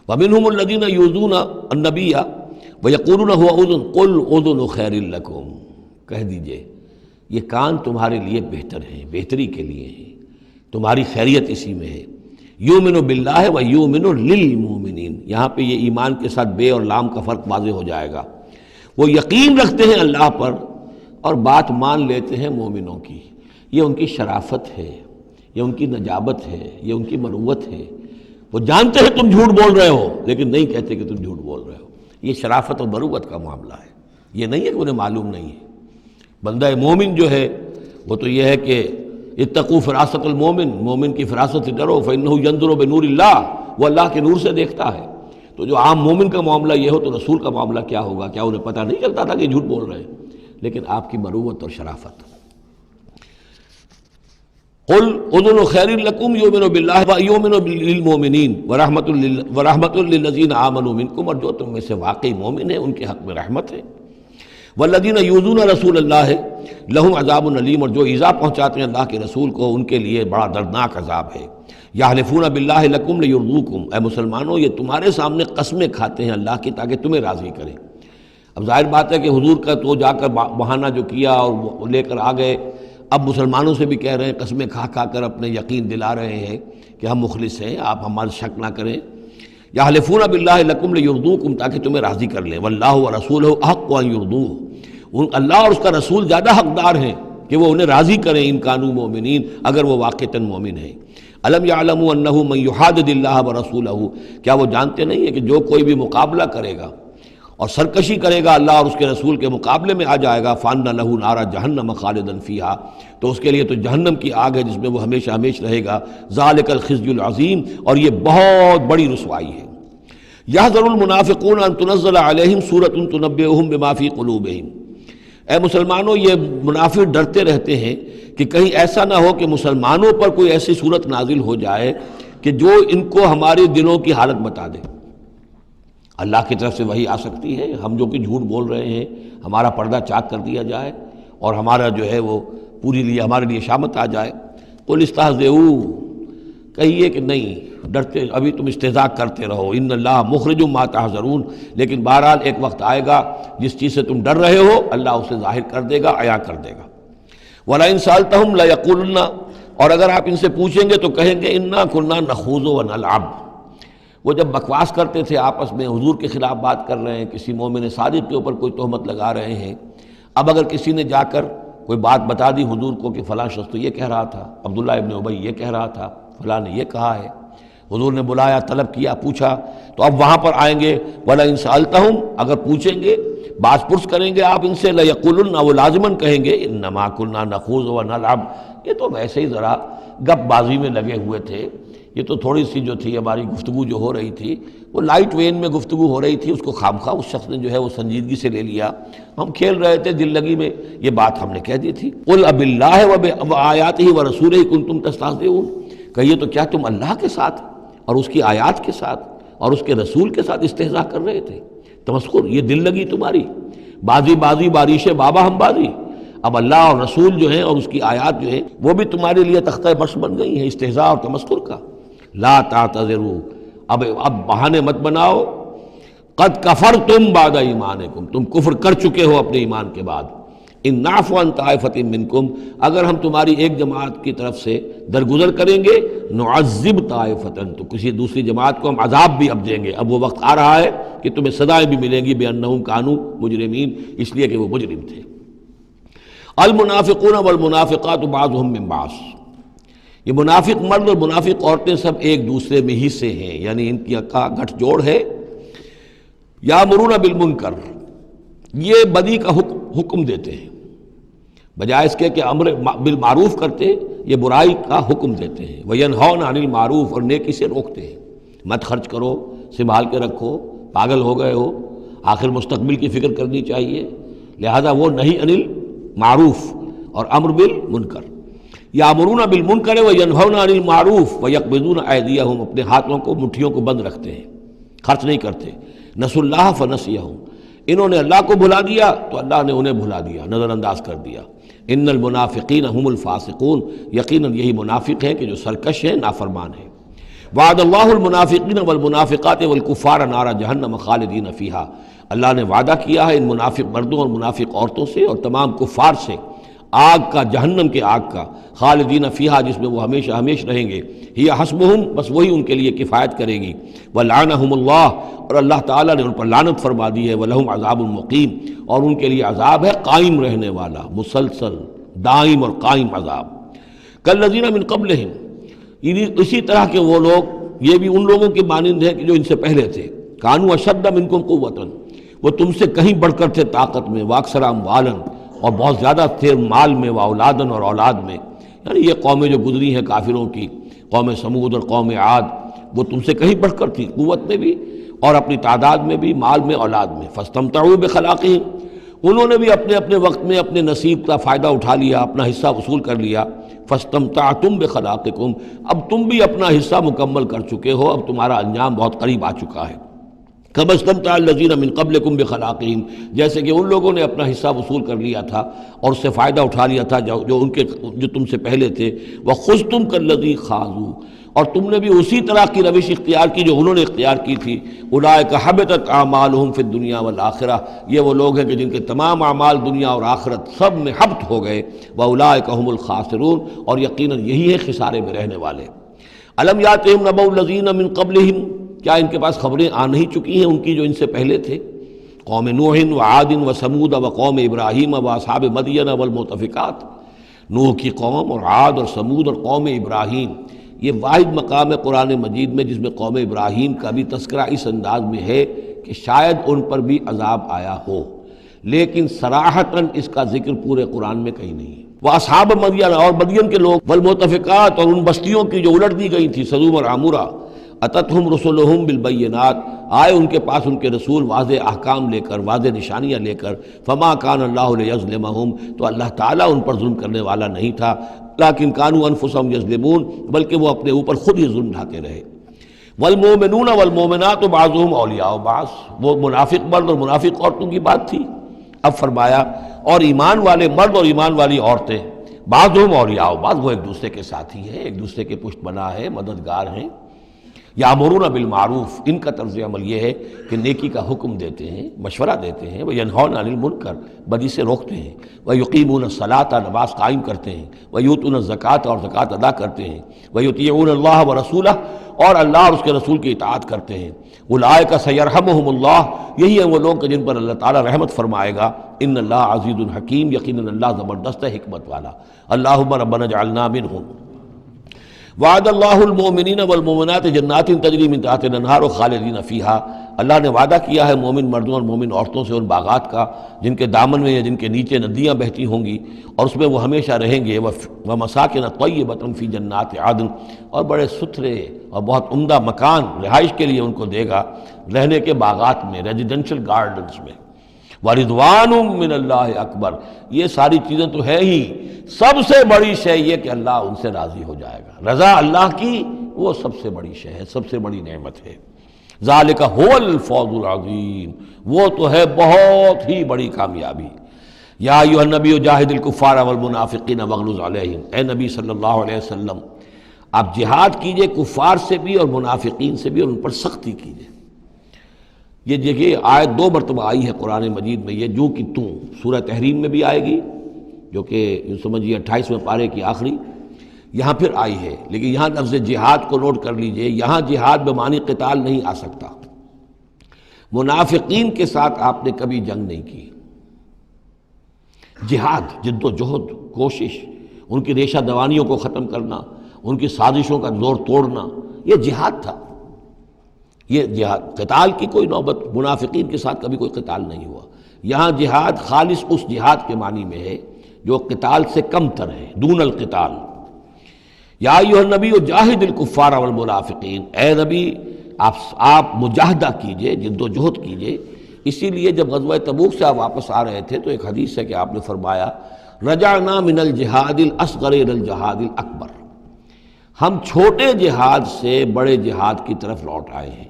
Speaker 2: وَمِنْهُمُ الَّذِينَ يُؤْذُونَ النَّبِيَّ وَيَقُولُونَ هُوَ أُذُنٌ قُلْ أُذُنُ خَيْرٍ لَكُمْ، کہہ دیجئے یہ کان تمہارے لیے بہتر ہیں، بہتری کے لیے ہیں، تمہاری خیریت اسی میں ہے۔ یؤمن باللہ ویؤمن للمؤمنین، یہاں پہ یہ ایمان کے ساتھ بے اور لام کا فرق واضح ہو جائے گا۔ وہ یقین رکھتے ہیں اللہ پر اور بات مان لیتے ہیں مومنوں کی، یہ ان کی شرافت ہے، یہ ان کی نجابت ہے، یہ ان کی مروت ہے۔ وہ جانتے ہیں تم جھوٹ بول رہے ہو لیکن نہیں کہتے کہ تم جھوٹ بول رہے ہو۔ یہ شرافت اور مروت کا معاملہ ہے، یہ نہیں ہے کہ انہیں معلوم نہیں ہے۔ بندہ مومن جو ہے وہ تو یہ ہے کہ اتقوا فراست المومن، مومن کی فراست سے ڈرو، فإنہ ینظر بنور اللہ، وہ اللہ کے نور سے دیکھتا ہے۔ تو جو عام مومن کا معاملہ یہ ہو تو رسول کا معاملہ کیا ہوگا؟ کیا انہیں پتہ نہیں چلتا تھا کہ جھوٹ بول رہے ہیں؟ لیکن آپ کی مروت اور شرافت۔ قل اذن خیر لکم یؤمن باللہ ویؤمن للمؤمنین ورحمۃ للذین آمنوا منکم، اور جو تم میں سے واقعی مومن ہیں ان کے حق میں رحمت ہے۔ والذین یؤذون رسول اللہ لہم عذاب علیم، اور جو ایذا پہنچاتے ہیں اللہ کے رسول کو ان کے لیے بڑا دردناک عذاب ہے۔ یحلفون باللہ لکم لیرضوکم، اے مسلمانوں یہ تمہارے سامنے قسمیں کھاتے ہیں اللہ کی تاکہ تمہیں راضی کریں۔ اب ظاہر بات ہے کہ حضور کا تو جا کر بہانہ جو کیا اور وہ لے کر آ گئے، اب مسلمانوں سے بھی کہہ رہے ہیں، قسمیں کھا کھا کر اپنے یقین دلا رہے ہیں کہ ہم مخلص ہیں، آپ ہمارے شک نہ کریں۔ یحلفون باللہ لکم لیرضوکم، تاکہ تمہیں راضی کر لیں۔ واللہ ورسولہ احق ان یرضوہ، اللہ اور اس کا رسول زیادہ حقدار ہیں کہ وہ انہیں راضی کریں، ان کانوا مومنین، اگر وہ واقعتاً مومن ہیں۔ الم یعلموا انہ من یحادد اللہ ورسولہ، کیا وہ جانتے نہیں ہیں کہ جو کوئی بھی مقابلہ کرے گا اور سرکشی کرے گا اللہ اور اس کے رسول کے مقابلے میں آ جائے گا، فَأَنَّ لَهُ نَارَ جَهَنَّمَ خَالِدًا فِيهَا، تو اس کے لیے تو جہنم کی آگ ہے جس میں وہ ہمیشہ ہمیش رہے گا۔ ذَلِكَ الْخِزْيُ الْعَظِيمُ، اور یہ بہت بڑی رسوائی ہے۔ يَحْذَرُ الْمُنَافِقُونَ أَن تُنَزَّلَ عَلَيْهِمْ سُورَةٌ تُنَبِّئُهُم بِمَا فِي قُلُوبِهِمْ، اے مسلمانوں یہ منافق ڈرتے رہتے ہیں کہ کہیں ایسا نہ ہو کہ مسلمانوں پر کوئی ایسی صورت نازل ہو جائے کہ جو ان کو ہمارے دلوں کی حالت بتا دے۔ اللہ کی طرف سے وحی آ سکتی ہے، ہم جو کہ جھوٹ بول رہے ہیں ہمارا پردہ چاک کر دیا جائے اور ہمارا جو ہے وہ ہمارے لیے شامت آ جائے۔ قل استہزئوا، کہیے کہ نہیں ڈرتے، ابھی تم استہزاء کرتے رہو، ان اللہ مخرج ما تحذرون، لیکن بہرحال ایک وقت آئے گا جس چیز سے تم ڈر رہے ہو اللہ اسے ظاہر کر دے گا، عیاں کر دے گا۔ وَلَئِن سَأَلْتَهُمْ لَيَقُولُنَّ، اور اگر آپ ان سے پوچھیں گے تو کہیں گے اِنَّا كُنَّا نَخُوضُ وَنَلْعَبُ، وہ جب بکواس کرتے تھے آپس میں، حضور کے خلاف بات کر رہے ہیں، کسی مومن صادق کے اوپر کوئی تہمت لگا رہے ہیں۔ اب اگر کسی نے جا کر کوئی بات بتا دی حضور کو کہ فلاں شخص تو یہ کہہ رہا تھا، عبداللہ ابن ابی یہ کہہ رہا تھا، فلاں نے یہ کہا ہے، حضور نے بلایا، طلب کیا، پوچھا، تو اب وہاں پر آئیں گے وَلَئِن سَأَلْتَهُمْ، اگر پوچھیں گے، باز پرس کریں گے آپ ان سے، لَيَقُولُنَّ، وہ لازماً کہیں گے اِنَّمَا كُنَّا نَخُوضُ وَنَلْعَبُ، یہ تو ویسے ہی ذرا گپ بازی میں لگے ہوئے تھے، یہ تو تھوڑی سی جو تھی ہماری گفتگو جو ہو رہی تھی وہ لائٹ وین میں گفتگو ہو رہی تھی، اس کو خامخواہ اس شخص نے جو ہے وہ سنجیدگی سے لے لیا، ہم کھیل رہے تھے دل لگی میں، یہ بات ہم نے کہہ دی تھی۔ قُلْ أَبِاللَّهِ وَآيَاتِهِ وَرَسُولِهِ كُنتُمْ تَسْتَهْزِئُونَ، کہیے تو کیا تم اللہ کے ساتھ اور اس کی آیات کے ساتھ اور اس کے رسول کے ساتھ استہزاء کر رہے تھے؟ تمسخر، یہ دل لگی تمہاری، بازی بازی بارش بابا ہم بازی، اب اللہ اور رسول جو ہیں اور اس کی آیات جو ہیں وہ بھی تمہارے لیے تختہ برس بن گئی ہیں استہزاء اور تمسخر کا۔ لا تعتذروا، اب بہانے مت بناؤ، قد کفرتم بعد ایمانکم، تم کفر کر چکے ہو اپنے ایمان کے بعد۔ ان نعفو عن طائفۃ منکم، اگر ہم تمہاری ایک جماعت کی طرف سے درگزر کریں گے، نعذب طائفۃ، تو کسی دوسری جماعت کو ہم عذاب بھی اب دیں گے۔ اب وہ وقت آ رہا ہے کہ تمہیں سزائیں بھی ملیں گی بانہم کانوا مجرمین، اس لیے کہ وہ مجرم تھے۔ المنافقون والمنافقات بعضهم من بعض، یہ منافق مرد اور منافق عورتیں سب ایک دوسرے میں ہی سے ہیں، یعنی ان کی کا گٹھ جوڑ ہے۔ یامرون بالمنکر، یہ بدی کا حکم دیتے ہیں، بجائے اس کے کہ امر بالمعروف کرتے یہ برائی کا حکم دیتے ہیں۔ وینہون عن المعروف، اور نیکی سے روکتے ہیں، مت خرچ کرو، سنبھال کے رکھو، پاگل ہو گئے ہو، آخر مستقبل کی فکر کرنی چاہیے، لہذا وہ نہی عن المعروف اور امر بالمنکر، یامرون بالمنکر وینہون عن المعروف ویقبضون ایدیہم، اپنے ہاتھوں کو مٹھیوں کو بند رکھتے ہیں، خرچ نہیں کرتے۔ نسوا اللہ فنسیہم، انہوں نے اللہ کو بھلا دیا تو اللہ نے انہیں بھلا دیا، نظر انداز کر دیا۔ ان المنافقین هم الفاسقون، یقیناً یہی منافق ہیں کہ جو سرکش ہیں، نافرمان ہیں۔ وعد اللہ المنافقین والمنافقات والکفار نار جہنم خالدین فیہا، اللہ نے وعدہ کیا ہے ان منافق مردوں اور منافق عورتوں سے اور تمام کفار سے آگ کا، جہنم کے آگ کا، خالدین فیہا، جس میں وہ ہمیشہ ہمیشہ رہیں گے، ہی حسبہم، بس وہی ان کے لیے کفایت کرے گی، ولعنہم اللہ، اور اللہ تعالیٰ نے ان پر لعنت فرما دی ہے، ولہم عذاب مقیم، اور ان کے لیے عذاب ہے قائم رہنے والا، مسلسل دائم اور قائم عذاب۔ کالذین من قبلہم، اسی طرح کے وہ لوگ، یہ بھی ان لوگوں کے مانند ہیں کہ جو ان سے پہلے تھے، کانوا اشد منکم قوۃ، وہ تم سے کہیں بڑھ کر تھے طاقت میں، واکثر اموالا، اور بہت زیادہ تھے مال میں، واولادن، اور اولاد میں، یعنی یہ قومیں جو گزری ہیں کافروں کی، قوم سمود اور قوم عاد، وہ تم سے کہیں بڑھ کر تھی، قوت میں بھی اور اپنی تعداد میں بھی، مال میں، اولاد میں۔ فاستمتعوا بخلاقہم، انہوں نے بھی اپنے اپنے وقت میں اپنے نصیب کا فائدہ اٹھا لیا، اپنا حصہ وصول کر لیا۔ فاستمتعتم بخلاقکم، اب تم بھی اپنا حصہ مکمل کر چکے ہو، اب تمہارا انجام بہت قریب آ چکا ہے۔ کما استمتع الذین من قبلکم بخلاقہم، جیسے کہ ان لوگوں نے اپنا حصہ وصول کر لیا تھا اور اس سے فائدہ اٹھا لیا تھا جو تم سے پہلے تھے۔ وخذتم کالذی خاضوا، اور تم نے بھی اسی طرح کی روش اختیار کی جو انہوں نے اختیار کی تھی۔ اولئک حبطت اعمالہم فی الدنیا والآخرہ، یہ وہ لوگ ہیں کہ جن کے تمام اعمال دنیا اور آخرت سب میں حبط ہو گئے۔ واولئک هم الخاسرون، اور یقیناً یہی ہے خسارے میں رہنے والے۔ الم یاتہم نبأ الذین من قبلہم، کیا ان کے پاس خبریں آ نہیں چکی ہیں ان کی جو ان سے پہلے تھے؟ قوم نوح وعاد وثمود وقوم ابراہیم واصحاب مدین والمؤتفکات، نوح کی قوم اور عاد اور سمود اور قوم ابراہیم، یہ واحد مقام ہے قرآن مجید میں جس میں قوم ابراہیم کا بھی تذکرہ اس انداز میں ہے کہ شاید ان پر بھی عذاب آیا ہو، لیکن صراحتاً اس کا ذکر پورے قرآن میں کہیں نہیں۔ وہ اصحاب مدین، اور مدین کے لوگ، والمؤتفکات، اور ان بستیوں کی جو الٹ دی گئی تھی، سدوم اور عمورہ، اتتہم رسلہم بالبینات، آئے ان کے پاس ان کے رسول واضح احکام لے کر، واضح نشانیاں لے کر۔ فما کان اللہ لیظلمہم، تو اللہ تعالیٰ ان پر ظلم کرنے والا نہیں تھا، لیکن کانوا انفسہم یظلمون، بلکہ وہ اپنے اوپر خود ہی ظلم ڈھاتے رہے۔ والمؤمنون والمؤمنات بعضهم اولیاء بعض، وہ منافق مرد اور منافق عورتوں کی بات تھی۔ اب فرمایا اور ایمان والے مرد اور ایمان والی عورتیں، بعضهم اولیاء بعض، وہ ایک دوسرے کے ساتھی ہیں، ایک دوسرے کے پشت بنا ہے، مددگار ہیں۔ یامرون بالمعروف، ان کا طرز عمل یہ ہے کہ نیکی کا حکم دیتے ہیں، مشورہ دیتے ہیں، وینہون عن المنکر، بدی سے روکتے ہیں، ویقیمون الصلاۃ، نماز قائم کرتے ہیں، ویؤتون الزکوٰۃ، اور زکوٰۃ ادا کرتے ہیں، ویطیعون اللہ ورسولہ، اور اللہ اور اس کے رسول کی اطاعت کرتے ہیں۔ اولئک سیرحمہم اللہ، یہی ہیں وہ لوگ کہ جن پر اللہ تعالیٰ رحمت فرمائے گا۔ ان اللہ عزیز حکیم، یقیناً اللہ زبردست ہے، حکمت والا۔ اللہم ربنا اجعلنا منہم۔ وعد اللہ المؤمنین والمؤمنات جنات تجری من تحتہا الانہار خالدین فیہا، اللہ نے وعدہ کیا ہے مومن مردوں اور مومن عورتوں سے ان باغات کا جن کے دامن میں یا جن کے نیچے ندیاں بہتی ہوں گی، اور اس میں وہ ہمیشہ رہیں گے۔ ومساکن طیبۃ فی جنات عدن، اور بڑے ستھرے اور بہت عمدہ مکان رہائش کے لیے ان کو دے گا، رہنے کے باغات میں، ریزیڈینشل گارڈنز میں۔ وَرِضْوَانٌ مِّنَ اللَّهِ اکبر، یہ ساری چیزیں تو ہے ہی، سب سے بڑی شے یہ کہ اللہ ان سے راضی ہو جائے گا۔ رضا اللہ کی وہ سب سے بڑی شے ہے، سب سے بڑی نعمت ہے۔ ذَلِكَ هُوَ الْفَوْزُ الْعَظِيمُ، وہ تو ہے بہت ہی بڑی کامیابی۔ یا ایھا النبی جاہد الکفار والمنافقین واغلظ علیہم، اے نبی صلی اللہ علیہ وسلم آپ جہاد کیجئے کفار سے بھی اور منافقین سے بھی، اور ان پر سختی کیجئے۔ یہ دیکھیے آیت 2 مرتبہ آئی ہے قرآن مجید میں، یہ جو کہ توں سورہ تحریم میں بھی آئے گی جو کہ سمجھیے 28ویں پارے کی آخری، یہاں پھر آئی ہے، لیکن یہاں لفظ جہاد کو نوٹ کر لیجئے، یہاں جہاد بمعنی قتال نہیں آ سکتا۔ منافقین کے ساتھ آپ نے کبھی جنگ نہیں کی، جہاد، جد و جہد، کوشش، ان کی ریشہ دوانیوں کو ختم کرنا، ان کی سازشوں کا زور توڑنا، یہ جہاد تھا۔ یہ جہاد، قتال کی کوئی نوبت منافقین کے ساتھ کبھی کوئی قتال نہیں ہوا۔ یہاں جہاد خالص اس جہاد کے معنی میں ہے جو قتال سے کم تر ہے، دون القتال۔ یا ایھا النبی جاہد الکفار والمنافقین، اے نبی آپ مجاہدہ کیجئے، جد و جہد کیجئے اسی لیے جب غزوہ تبوک سے آپ واپس آ رہے تھے تو ایک حدیث ہے کہ آپ نے فرمایا رجعنا من الجہاد الاصغر الى الجہاد الاکبر، ہم چھوٹے جہاد سے بڑے جہاد کی طرف لوٹ آئے ہیں۔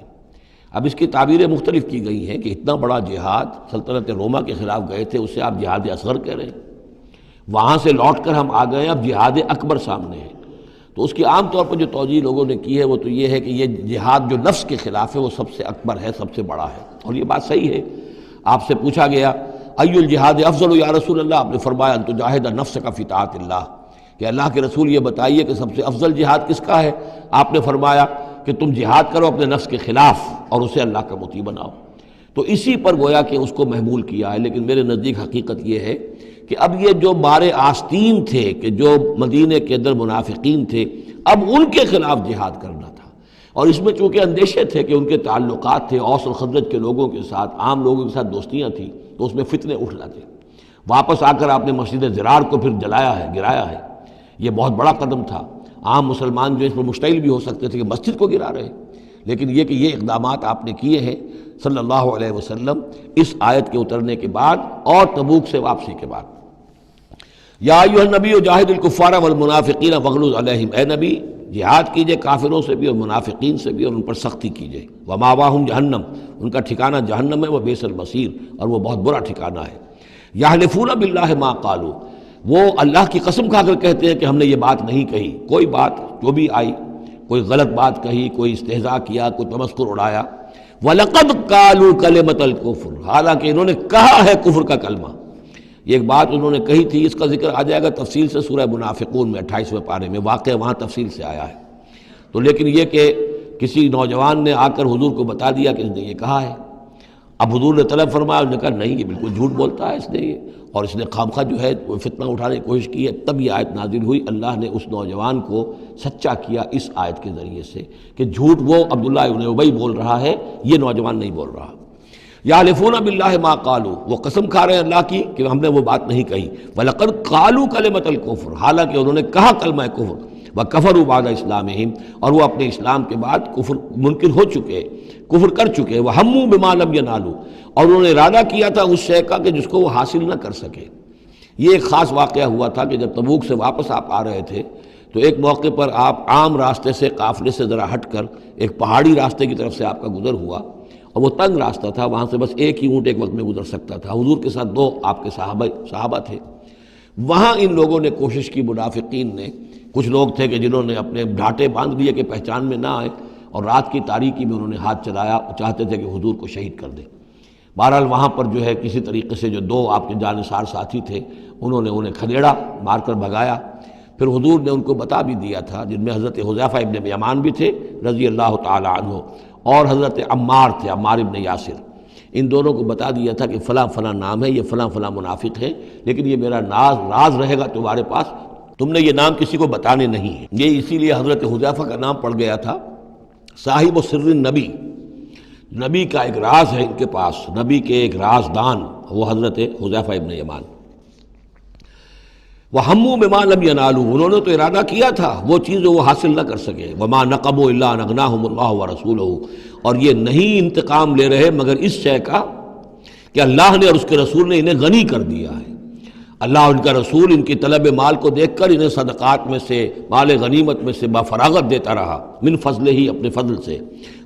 Speaker 2: اب اس کی تعبیریں مختلف کی گئی ہیں کہ اتنا بڑا جہاد سلطنت روما کے خلاف گئے تھے، اسے آپ جہاد اصغر کہہ رہے ہیں، وہاں سے لوٹ کر ہم آ گئے ہیں، اب جہاد اکبر سامنے ہے۔ تو اس کی عام طور پر جو توجیہ لوگوں نے کی ہے وہ تو یہ ہے کہ یہ جہاد جو نفس کے خلاف ہے وہ سب سے اکبر ہے، سب سے بڑا ہے، اور یہ بات صحیح ہے۔ آپ سے پوچھا گیا ای الجہاد افضل یا رسول اللہ، آپ نے فرمایا ان تجاہد نفسک فی طاعت اللہ، کہ اللہ کے رسول یہ بتائیے کہ سب سے افضل جہاد کس کا ہے؟ آپ نے فرمایا کہ تم جہاد کرو اپنے نفس کے خلاف اور اسے اللہ کا مطیع بناؤ۔ تو اسی پر گویا کہ اس کو محمول کیا ہے، لیکن میرے نزدیک حقیقت یہ ہے کہ اب یہ جو بارے آستین تھے کہ جو مدینے کے اندر منافقین تھے، اب ان کے خلاف جہاد کرنا تھا، اور اس میں چونکہ اندیشے تھے کہ ان کے تعلقات تھے اوس اور خزرج کے لوگوں کے ساتھ، عام لوگوں کے ساتھ دوستیاں تھیں، تو اس میں فتنے اٹھ جاتے۔ واپس آ کر آپ نے مسجد زرار کو پھر جلایا ہے، گرایا ہے، یہ بہت بڑا قدم تھا۔ عام مسلمان جو اس پر مشتعل بھی ہو سکتے تھے کہ مسجد کو گرا رہے، لیکن یہ کہ یہ اقدامات آپ نے کیے ہیں صلی اللہ علیہ وسلم اس آیت کے اترنے کے بعد اور تبوک سے واپسی کے بعد۔ یا ایھا النبی جاہد الکفار والمنافقین واغلظ علیہم، اے نبی جہاد کیجئے کافروں سے بھی اور منافقین سے بھی اور ان پر سختی کیجئے۔ ومأواہم جہنم، ان کا ٹھکانہ جہنم ہے، وبئس المصیر، اور وہ بہت برا ٹھکانہ ہے۔ یحلفون باللہ ما قالوا، وہ اللہ کی قسم کھا کر کہتے ہیں کہ ہم نے یہ بات نہیں کہی، کوئی بات جو بھی آئی، کوئی غلط بات کہی، کوئی استہزاء کیا، کوئی تمسخر اڑایا۔ وَلَقَدْ قَالُوا كَلِمَةَ الْكُفْرِ، حالانکہ انہوں نے کہا ہے کفر کا کلمہ۔ یہ ایک بات انہوں نے کہی تھی، اس کا ذکر آ جائے گا تفصیل سے سورہ منافقون میں 28ویں پارے میں، واقعہ وہاں تفصیل سے آیا ہے۔ تو لیکن یہ کہ کسی نوجوان نے آ کر حضور کو بتا دیا کہ اس نے یہ کہا ہے، اب حضور نے طلب فرمایا، انہوں نے کہا نہیں یہ بالکل جھوٹ بولتا ہے اس نے، یہ اور اس نے خامخواہ جو ہے وہ فتنہ اٹھانے کی کوشش کی ہے۔ تب یہ آیت نازل ہوئی، اللہ نے اس نوجوان کو سچا کیا اس آیت کے ذریعے سے کہ جھوٹ وہ عبداللہ ابن ابی بول رہا ہے، یہ نوجوان نہیں بول رہا۔ یحلفون باللہ ما قالوا، وہ قسم کھا رہے ہیں اللہ کی کہ ہم نے وہ بات نہیں کہی۔ وَلَقَدْ قَالُوا كَلِمَةَ الْكُفْرِ، حالانکہ انہوں نے کہا کلمہ کفر۔ وَكَفَرُوا بَعْدَ إِسْلَامِهِمْ، اور وہ اپنے اسلام کے بعد کفر منکر ہو چکے، کفر کر چکے۔ وَهَمُّوا بِمَا لَمْ يَنَالُوا، اور انہوں نے ارادہ کیا تھا اس شے کا کہ جس کو وہ حاصل نہ کر سکے۔ یہ ایک خاص واقعہ ہوا تھا کہ جب تبوک سے واپس آپ آ رہے تھے تو ایک موقع پر آپ عام راستے سے، قافلے سے ذرا ہٹ کر ایک پہاڑی راستے کی طرف سے آپ کا گزر ہوا، اور وہ تنگ راستہ تھا، وہاں سے بس ایک ہی اونٹ ایک وقت میں گزر سکتا تھا۔ حضور کے ساتھ 2 آپ کے صحابہ تھے۔ وہاں ان لوگوں نے کوشش کی، منافقین نے، کچھ لوگ تھے کہ جنہوں نے اپنے ڈھاٹے باندھ لیے کہ پہچان میں نہ آئے، اور رات کی تاریکی میں انہوں نے ہاتھ چلایا، چاہتے تھے کہ حضور کو شہید کر دیں۔ بہرحال وہاں پر جو ہے کسی طریقے سے جو 2 آپ کے جانثار ساتھی تھے انہوں نے انہیں کھدیڑا، مار کر بھگایا۔ پھر حضور نے ان کو بتا بھی دیا تھا، جن میں حضرت حذیفہ ابن یمان بھی تھے رضی اللہ تعالی عنہ، اور حضرت عمار تھے، عمار ابن یاسر۔ ان دونوں کو بتا دیا تھا کہ فلاں فلاں نام ہے، یہ فلاں فلاں منافق ہے، لیکن یہ میرا راز رہے گا تمہارے پاس، تم نے یہ نام کسی کو بتانے نہیں ہے۔ یہ اسی لیے حضرت حذیفہ کا نام پڑ گیا تھا صاحب سر النبی، نبی کا ایک راز ہے ان کے پاس، نبی کے ایک رازدان، وہ حضرت حذیفہ ابن یمان۔ وَهَمُّوا بِمَا لَمْ يَنَالُوا، انہوں نے تو ارادہ کیا تھا وہ چیز جو وہ حاصل نہ کر سکے۔ وَمَا نَقَمُوا إِلَّا أَنْ أَغْنَاهُمُ اللَّهُ وَرَسُولُهُ، اور یہ نہیں انتقام لے رہے مگر اس شے کا کہ اللہ نے اور اس کے رسول نے انہیں غنی کر دیا ہے۔ اللہ اور ان کا رسول ان کی طلب مال کو دیکھ کر انہیں صدقات میں سے، مال غنیمت میں سے بفراغت دیتا رہا، من فضلہ ہی، اپنے فضل سے۔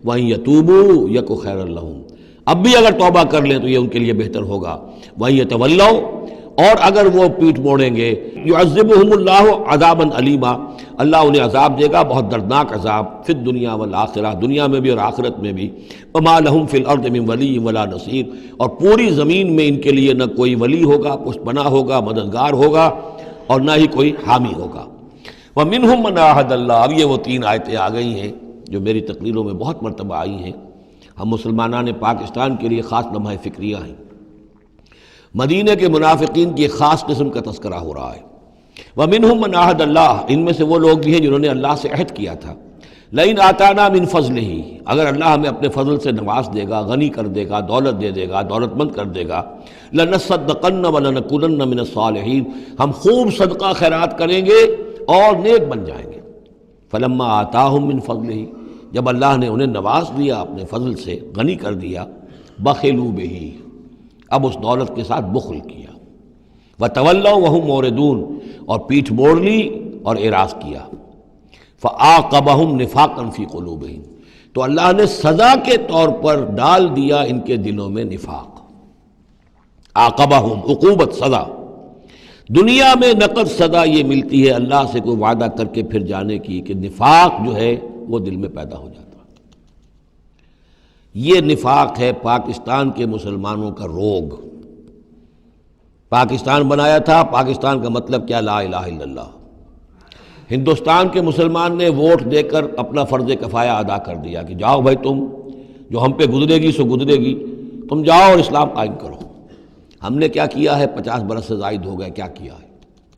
Speaker 2: وَإِن يَتُوبُوا يَكُ خَيْرًا لَّهُمْ، اب بھی اگر توبہ کر لیں تو یہ ان کے لیے بہتر ہوگا۔ وَإِن يَتَوَلَّوْا، اور اگر وہ پیٹ موڑیں گے، يُعَذِّبُهُمُ اللَّهُ عَذَابًا أَلِيمًا، اللہ انہیں عذاب دے گا بہت دردناک عذاب، فی الدنیا والآخرہ، دنیا میں بھی اور آخرت میں بھی۔ وَمَا لَهُمْ فِي الْأَرْضِ مِنْ وَلِيٍّ وَلَا نَصِيرٍ، اور پوری زمین میں ان کے لیے نہ کوئی ولی ہوگا، پشت پناہ ہوگا، مددگار ہوگا، اور نہ ہی کوئی حامی ہوگا۔ وَمِنْهُمْ مَنْ عَاهَدَ اللَّهُ، اب یہ وہ 3 آیتیں آ گئی ہیں جو میری تقریروں میں بہت مرتبہ آئی ہیں، ہم مسلمانان پاکستان کے لیے خاص لمحہ فکریہ ہیں۔ مدینہ کے منافقین کی ایک خاص قسم کا تذکرہ ہو رہا ہے۔ وَمِنْهُمْ مَنْ عَاهَدَ اللَّهُ، ان میں سے وہ لوگ بھی ہیں جنہوں نے اللہ سے عہد کیا تھا، لَئِنْ آتَانَا مِنْ فَضْلِهِ، اگر اللہ ہمیں اپنے فضل سے نواز دے گا، غنی کر دے گا، دولت دے دے گا، دولت مند کر دے گا، لَنَصَّدَّقَنَّ وَلَنَكُونَنَّ مِنَ الصَّالِحِينَ، ہم خوب صدقہ خیرات کریں گے اور نیک بن جائیں گے۔ فَلَمَّا آتَاهُم مِّن فَضْلِهِ، جب اللہ نے انہیں نواز دیا اپنے فضل سے، غنی کر دیا، بخلوا بہ، اب اس دولت کے ساتھ بخل کیا، وتولوا وہم موردون، اور پیٹھ موڑ لی اور اعراض کیا، فعاقبہم نفاقا فی قلوبہم، تو اللہ نے سزا کے طور پر ڈال دیا ان کے دلوں میں نفاق۔ عاقبہم، عقوبت، سزا۔ دنیا میں نقد سزا یہ ملتی ہے اللہ سے کوئی وعدہ کر کے پھر جانے کی کہ نفاق جو ہے وہ دل میں پیدا ہو جاتا ہے۔ یہ نفاق ہے پاکستان کے مسلمانوں کا روگ۔ پاکستان بنایا تھا، پاکستان کا مطلب کیا؟ لا الہ الا اللہ۔ ہندوستان کے مسلمان نے ووٹ دے کر اپنا فرض کفایہ ادا کر دیا کہ جاؤ بھائی، تم جو ہم پہ گزرے گی سو گزرے گی، تم جاؤ اور اسلام قائم کرو۔ ہم نے کیا کیا ہے؟ 50 برس سے زائد ہو گئے، کیا کیا ہے؟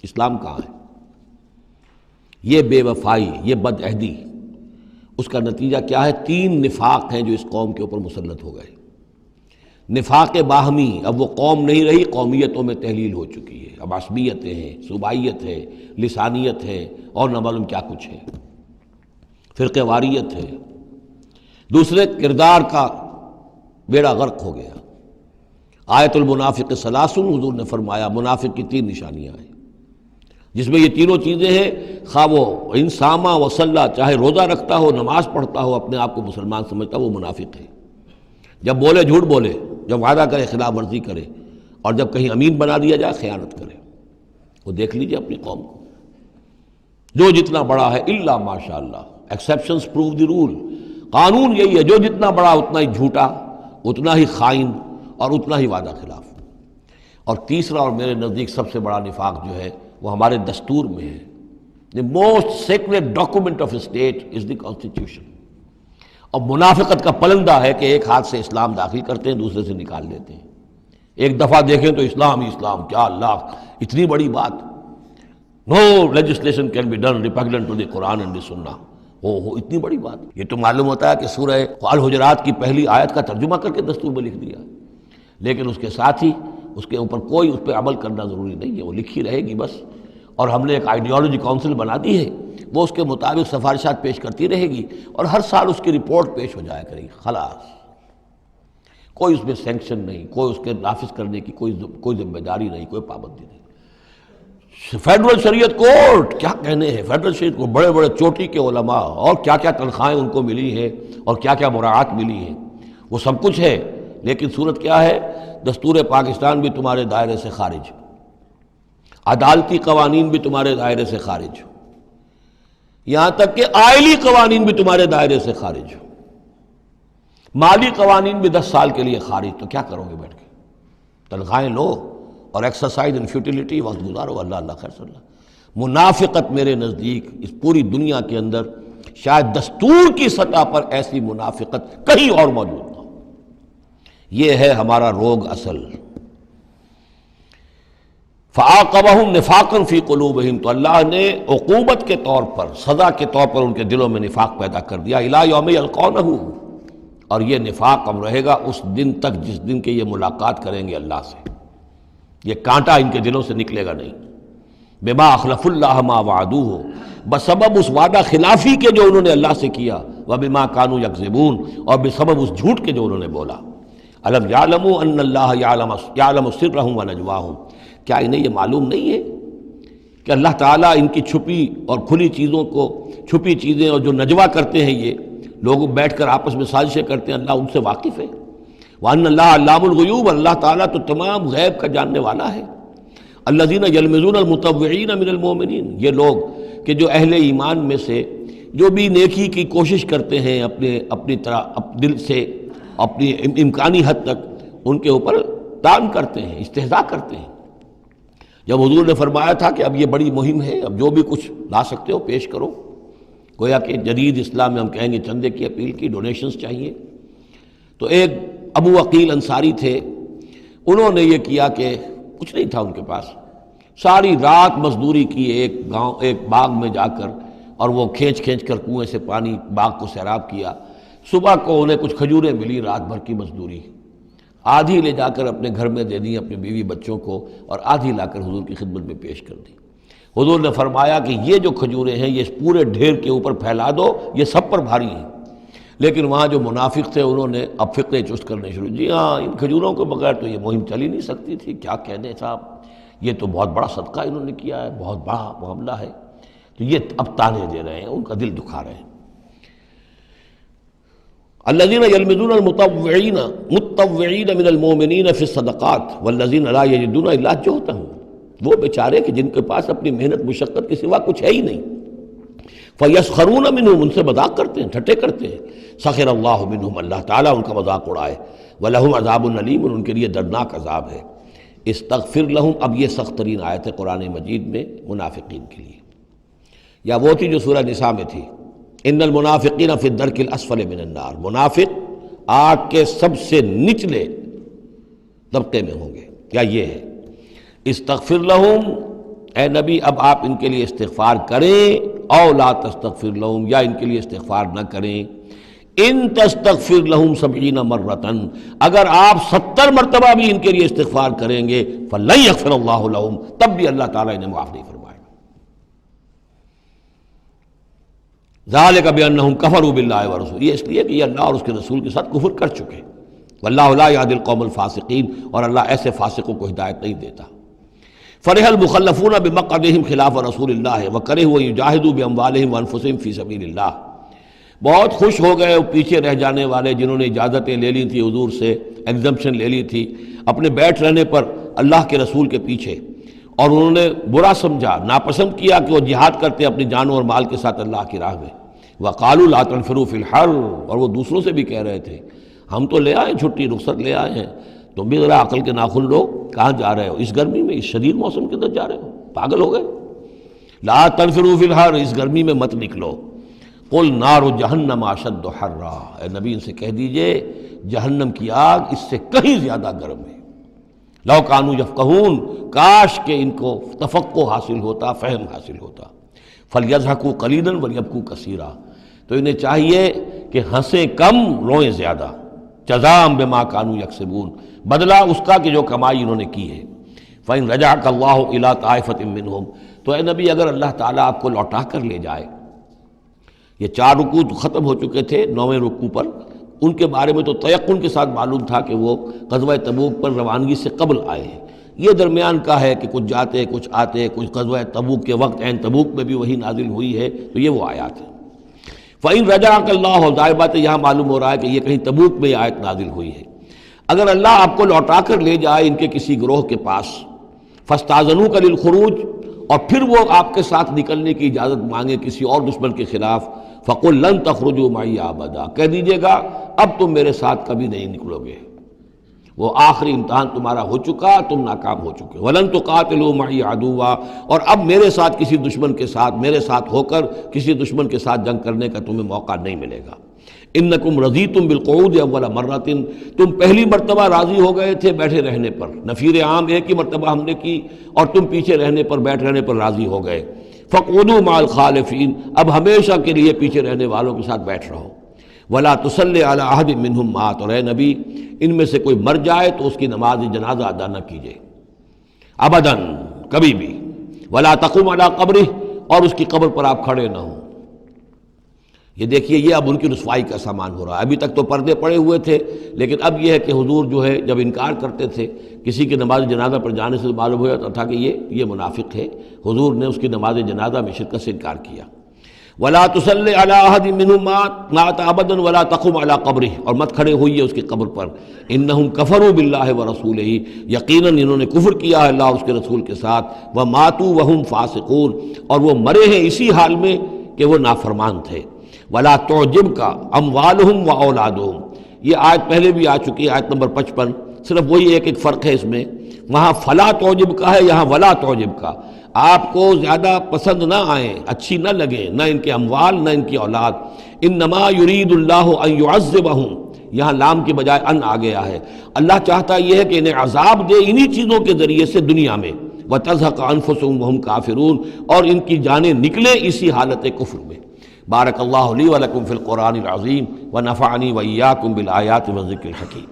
Speaker 2: اسلام کہاں ہے؟ یہ بے وفائی، یہ بد عہدی، اس کا نتیجہ کیا ہے؟ 3 نفاق ہیں جو اس قوم کے اوپر مسلط ہو گئے۔ نفاق باہمی، اب وہ قوم نہیں رہی، قومیتوں میں تحلیل ہو چکی ہے، اب عصبیتیں ہیں، صوبائیت ہے، لسانیت ہے، اور نہ معلوم کیا کچھ ہے، فرقہ واریت ہے۔ دوسرے، کردار کا بیڑا غرق ہو گیا۔ آیت المنافق ثلاث، حضور نے فرمایا منافق کی 3 نشانیاں ہیں، جس میں یہ تینوں چیزیں ہیں، خواہ وہ انسامہ وصلہ، چاہے روزہ رکھتا ہو، نماز پڑھتا ہو، اپنے آپ کو مسلمان سمجھتا ہو، وہ منافق ہے۔ جب بولے جھوٹ بولے، جب وعدہ کرے خلاف ورزی کرے، اور جب کہیں امین بنا دیا جائے خیانت کرے۔ وہ دیکھ لیجئے اپنی قوم کو، جو جتنا بڑا ہے الا ماشاء اللہ، ایکسیپشنز پروو دی رول، قانون یہی ہے، جو جتنا بڑا اتنا ہی جھوٹا، اتنا ہی خائن، اور اتنا ہی وعدہ خلاف۔ اور تیسرا اور میرے نزدیک سب سے بڑا نفاق جو ہے وہ ہمارے دستور میں ہے۔ The most sacred document of a state is the constitution۔ اور منافقت کا پلندہ ہے کہ ایک ہاتھ سے اسلام داخل کرتے ہیں، دوسرے سے نکال دیتے ہیں۔ ایک دفعہ دیکھیں تو اسلام ہی اسلام، کیا اللہ، اتنی بڑی بات۔ No legislation can be done repugnant to the Quran and the Sunnah۔ اتنی بڑی بات۔ یہ تو معلوم ہوتا ہے کہ سورہ الحجرات کی پہلی آیت کا ترجمہ کر کے دستور میں لکھ دیا، لیکن اس کے ساتھ ہی اس کے اوپر کوئی اس پہ عمل کرنا ضروری نہیں ہے، وہ لکھی رہے گی بس۔ اور ہم نے ایک آئیڈیالوجی کونسل بنا دی ہے، وہ اس کے مطابق سفارشات پیش کرتی رہے گی، اور ہر سال اس کی رپورٹ پیش ہو جایا کرے گی، خلاص۔ کوئی اس میں سینکشن نہیں، کوئی اس کے نافذ کرنے کی کوئی ذمہ داری نہیں، کوئی پابندی نہیں۔ فیڈرل شریعت کورٹ، کیا کہنے ہیں فیڈرل شریعت کو، بڑے بڑے چوٹی کے علماء، اور کیا کیا تنخواہیں ان کو ملی ہیں، اور کیا کیا مراعات ملی ہیں، وہ سب کچھ ہے، لیکن صورت کیا ہے؟ دستور پاکستان بھی تمہارے دائرے سے خارج، عدالتی قوانین بھی تمہارے دائرے سے خارج، یہاں تک کہ آئلی قوانین بھی تمہارے دائرے سے خارج، مالی قوانین بھی 10 سال کے لیے خارج۔ تو کیا کرو گے بیٹھ کے؟ تنخواہیں لو اور ایکسرسائز ان فیوٹیلیٹی وقت گزارو، اللہ اللہ خیر صلی اللہ۔ منافقت میرے نزدیک اس پوری دنیا کے اندر شاید دستور کی سطح پر ایسی منافقت کہیں اور موجود نہ ہو۔ یہ ہے ہمارا روگ اصل۔ فعاقبہم نفاقا فی قلوبہم، تو اللہ نے عقوبت کے طور پر، سزا کے طور پر ان کے دلوں میں نفاق پیدا کر دیا، الی یوم یلقونہ، اور یہ نفاق اب رہے گا اس دن تک جس دن کے یہ ملاقات کریں گے اللہ سے۔ یہ کانٹا ان کے دلوں سے نکلے گا نہیں۔ بما اخلف اللہ ما وعدوہ، بسبب اس وعدہ خلافی کے جو انہوں نے اللہ سے کیا، وبما کانوا یکذبون، اور بسبب اس جھوٹ کے جو انہوں نے بولا۔ الم یعلموا ان اللہ یعلم سرهم ونجواهم، کیا انہیں یہ معلوم نہیں ہے کہ اللہ تعالیٰ ان کی چھپی اور کھلی چیزوں کو، چھپی چیزیں اور جو نجوا کرتے ہیں، یہ لوگ بیٹھ کر آپس میں سازشیں کرتے ہیں، اللہ ان سے واقف ہے۔ وَأَنَّ اللَّهَ عَلَّامُ الْغُیُوبِ، اللہ تعالیٰ تو تمام غیب کا جاننے والا ہے۔ الَّذِينَ يَلْمِزُونَ الْمُطَوِّعِينَ مِنَ الْمُؤْمِنِينَ، یہ لوگ کہ جو اہل ایمان میں سے جو بھی نیکی کی کوشش کرتے ہیں اپنی طرح دل سے، اپنی امکانی حد تک ان کے اوپر طعن کرتے ہیں، استہزاء کرتے ہیں۔ جب حضور نے فرمایا تھا کہ اب یہ بڑی مہم ہے، اب جو بھی کچھ لا سکتے ہو پیش کرو، گویا کہ جدید اسلام میں ہم کہیں گے چندے کی اپیل کی، ڈونیشنز چاہیے، تو ایک ابو عقیل انصاری تھے، انہوں نے یہ کیا کہ کچھ نہیں تھا ان کے پاس، ساری رات مزدوری کی ایک باغ میں جا کر، اور وہ کھینچ کر کنویں سے پانی باغ کو سیراب کیا۔ صبح کو انہیں کچھ کھجوریں ملی، رات بھر کی مزدوری، آدھی لے جا کر اپنے گھر میں دے دی اپنی بیوی بچوں کو، اور آدھی لا کر حضور کی خدمت میں پیش کر دی۔ حضور نے فرمایا کہ یہ جو کھجوریں ہیں یہ اس پورے ڈھیر کے اوپر پھیلا دو، یہ سب پر بھاری ہیں، لیکن وہاں جو منافق تھے انہوں نے اب فقے چست کرنے شروع. جی ہاں، ان کھجوروں کے بغیر تو یہ مہم چل ہی نہیں سکتی تھی. کیا کہنے صاحب، یہ تو بہت بڑا صدقہ انہوں نے کیا ہے، بہت بڑا معاملہ ہے. تو یہ اب تانے دے رہے ہیں، ان کا دل دکھا رہے ہیں. الذين يلمزون المتطوعين من المؤمنين في الصدقات والذين لا يجدون الا جهدهم، وہ بیچارے کہ جن کے پاس اپنی محنت مشقت کے سوا کچھ ہے ہی نہیں. فَيَسْخَرُونَ مِنْهُمْ، ان سے مذاق کرتے ہیں، ٹھٹے کرتے ہیں. سخر اللہ منہم، اللہ تعالیٰ ان کا مذاق اڑائے. وَلَهُمْ عَذَابٌ أَلِيمٌ، ان کے لیے دردناک عذاب ہے. استغفر لهم، اب یہ سخت ترین آیت ہے قرآن مجید میں منافقین کے لیے. یا وہ تھی جو سورہ نساء میں تھی، ان المنافقین فی الدرک الاسفل من النار، منافق آگ کے سب سے نچلے طبقے میں ہوں گے. کیا یہ ہے استغفر لہم، اے نبی اب آپ ان کے لیے استغفار کریں، او لا تستغفر لہم، یا ان کے لیے استغفار نہ کریں. ان تستغفر لہم 70 مرۃ، اگر آپ 70 مرتبہ بھی ان کے لیے استغفار کریں گے، فلن یغفر اللہ لہم، تب بھی اللہ تعالیٰ انہیں معاف نہیں فرمائے. ذالک بانہم کفروا باللہ ورسولہ، یہ اس لیے کہ یہ اللہ اور اس کے رسول کے ساتھ کفر کر چکے. واللہ لا یہدی القوم الفاسقین، اور اللہ ایسے فاسقوں کو ہدایت نہیں دیتا. فرح المخلفون بمقعدہم خلاف رسول اللہ وکرہوا ان یجاہدوا باموالہم وانفسہم فی سبیل اللہ، بہت خوش ہو گئے وہ پیچھے رہ جانے والے جنہوں نے اجازتیں لے لی تھی حضور سے، ایگزمپشن لے لی تھی اپنے بیٹھ رہنے پر اللہ کے رسول کے پیچھے، اور انہوں نے برا سمجھا، ناپسند کیا کہ وہ جہاد کرتے اپنی جانوں اور مال کے ساتھ اللہ کی راہ میں. وقالوا لا تنفروا فی الحر، اور وہ دوسروں سے بھی کہہ رہے تھے ہم تو لے آئے چھٹی، رخصت لے آئے ہیں، تم بھی ذرا عقل کے ناخن لو، کہاں جا رہے ہو اس گرمی میں، اس شدید موسم کے اندر جا رہے ہو، پاگل ہو گئے. لا تنفروا فی الحر، اس گرمی میں مت نکلو. قل نار جہنم اشد حرا، اے نبی ان سے کہہ دیجئے جہنم کی آگ اس سے کہیں زیادہ گرم ہے. لو کانوا یفقہون، کاش کہ ان کو تفقہ حاصل ہوتا، فہم حاصل ہوتا. فلیضحکوا قلیلا ولیبکوا کثیرا، تو انہیں چاہیے کہ ہنسیں کم روئیں زیادہ. جزاء بما کانوا یکسبون، بدلہ اس کا کہ جو کمائی انہوں نے کی ہے. فإن رجعک اللہ الی طائفۃ منہم، تو اے نبی اگر اللہ تعالیٰ آپ کو لوٹا کر لے جائے، یہ 4 رکوع تو ختم ہو چکے تھے، 9ویں رکوع پر ان کے بارے میں تو تیقن کے ساتھ معلوم تھا کہ وہ غزوہ تبوک پر روانگی سے قبل آئے ہیں. یہ درمیان کا ہے کہ کچھ جاتے کچھ آتے، کچھ غزوہ تبوک کے وقت عین تبوک میں بھی وہی نازل ہوئی ہے، تو یہ وہ آیات ہیں. فَإِن رَجَعَكَ اللَّهُ، ظاہر بات ہے یہاں معلوم ہو رہا ہے کہ یہ کہیں تبوک میں یہ آیت نازل ہوئی ہے. اگر اللہ آپ کو لوٹا کر لے جائے ان کے کسی گروہ کے پاس، فَاسْتَأْذَنُوكَ لِلْخُرُوجِ، اور پھر وہ آپ کے ساتھ نکلنے کی اجازت مانگے کسی اور دشمن کے خلاف، فَقُلْ لَن تَخْرُجُوا مَعِيَ أَبَدًا، کہہ دیجیے گا اب تم میرے ساتھ کبھی نہیں نکلو گے، وہ آخری امتحان تمہارا ہو چکا، تم ناکام ہو چکے. وَلَن تُقَاتِلُوا مَعِيَ عَدُوًّا، اور اب میرے ساتھ کسی دشمن کے ساتھ، میرے ساتھ ہو کر کسی دشمن کے ساتھ جنگ کرنے کا تمہیں موقع نہیں ملے گا. اِنَّكُمْ رَضِيتُمْ بِالْقُعُودِ أَوَّلَ مَرَّةٍ، تم پہلی مرتبہ راضی ہو گئے تھے بیٹھے رہنے پر، نفیر عام ایک ہی مرتبہ ہم نے کی، اور تم پیچھے رہنے پر، بیٹھ رہنے پر راضی ہو گئے. فَاقْعُدُوا مَعَ الْخَالِفِينَ، اب ہمیشہ کے لیے پیچھے رہنے والوں کے ساتھ بیٹھ رہو. وَلَا تُصَلِّ عَلَىٰ أَحَدٍ مِّنْهُمْ مَاتَ، اور اے نبی ان میں سے کوئی مر جائے تو اس کی نماز جنازہ ادا نہ کیجیے ابداً، کبھی بھی. وَلَا تَقُمْ عَلَىٰ قَبْرِهِ، اور اس کی قبر پر آپ کھڑے نہ ہوں. یہ دیکھیے یہ اب ان کی رسوائی کا سامان ہو رہا ہے. ابھی تک تو پردے پڑے ہوئے تھے، لیکن اب یہ ہے کہ حضور جو ہے جب انکار کرتے تھے کسی کی نماز جنازہ پر جانے سے معلوم ہو جاتا تھا کہ یہ منافق ہے، حضور نے اس کی نماز جنازہ میں شرکت سے انکار کیا. وَلَا تُصَلِّ عَلَىٰ أَحَدٍ مِّنْهُمْ مَاتَ أَبَدًا وَلَا تَقُمْ عَلَىٰ قَبْرِهِ، اور مت کھڑے ہوئیے اس کی قبر پر. إِنَّهُمْ كَفَرُوا بِاللَّهِ وَرَسُولِهِ، یقیناً انہوں نے کفر کیا ہے اللہ اور اس کے رسول کے ساتھ. وَمَاتُوا وَهُمْ فَاسِقُونَ، اور وہ مرے ہیں اسی حال میں کہ وہ نافرمان تھے. وَلَا تُعْجِبْكَ أَمْوَالُهُمْ وَأَوْلَادُهُم، یہ آیت پہلے بھی آ چکی ہے، آیت نمبر 55، صرف وہی ایک فرق ہے اس میں، وہاں فَلَا تُعْجِبْكَ ہے، یہاں وَلَا تُعْجِبْكَ، آپ کو زیادہ پسند نہ آئیں، اچھی نہ لگیں، نہ ان کے اموال نہ ان کی اولاد. انما یرید اللہ ان یعذبہم، یہاں لام کی بجائے ان آ گیا ہے. اللہ چاہتا یہ ہے کہ انہیں عذاب دے انہی چیزوں کے ذریعے سے دنیا میں. وَتَزْهَقَ أَنفُسُهُمْ وَهُمْ كَافِرُونَ، اور ان کی جانیں نکلیں اسی حالت کفر میں. بارک اللہ لی ولکم فی القرآن العظیم ونفعنی وإیاکم بالآیات والذکر الحکیم.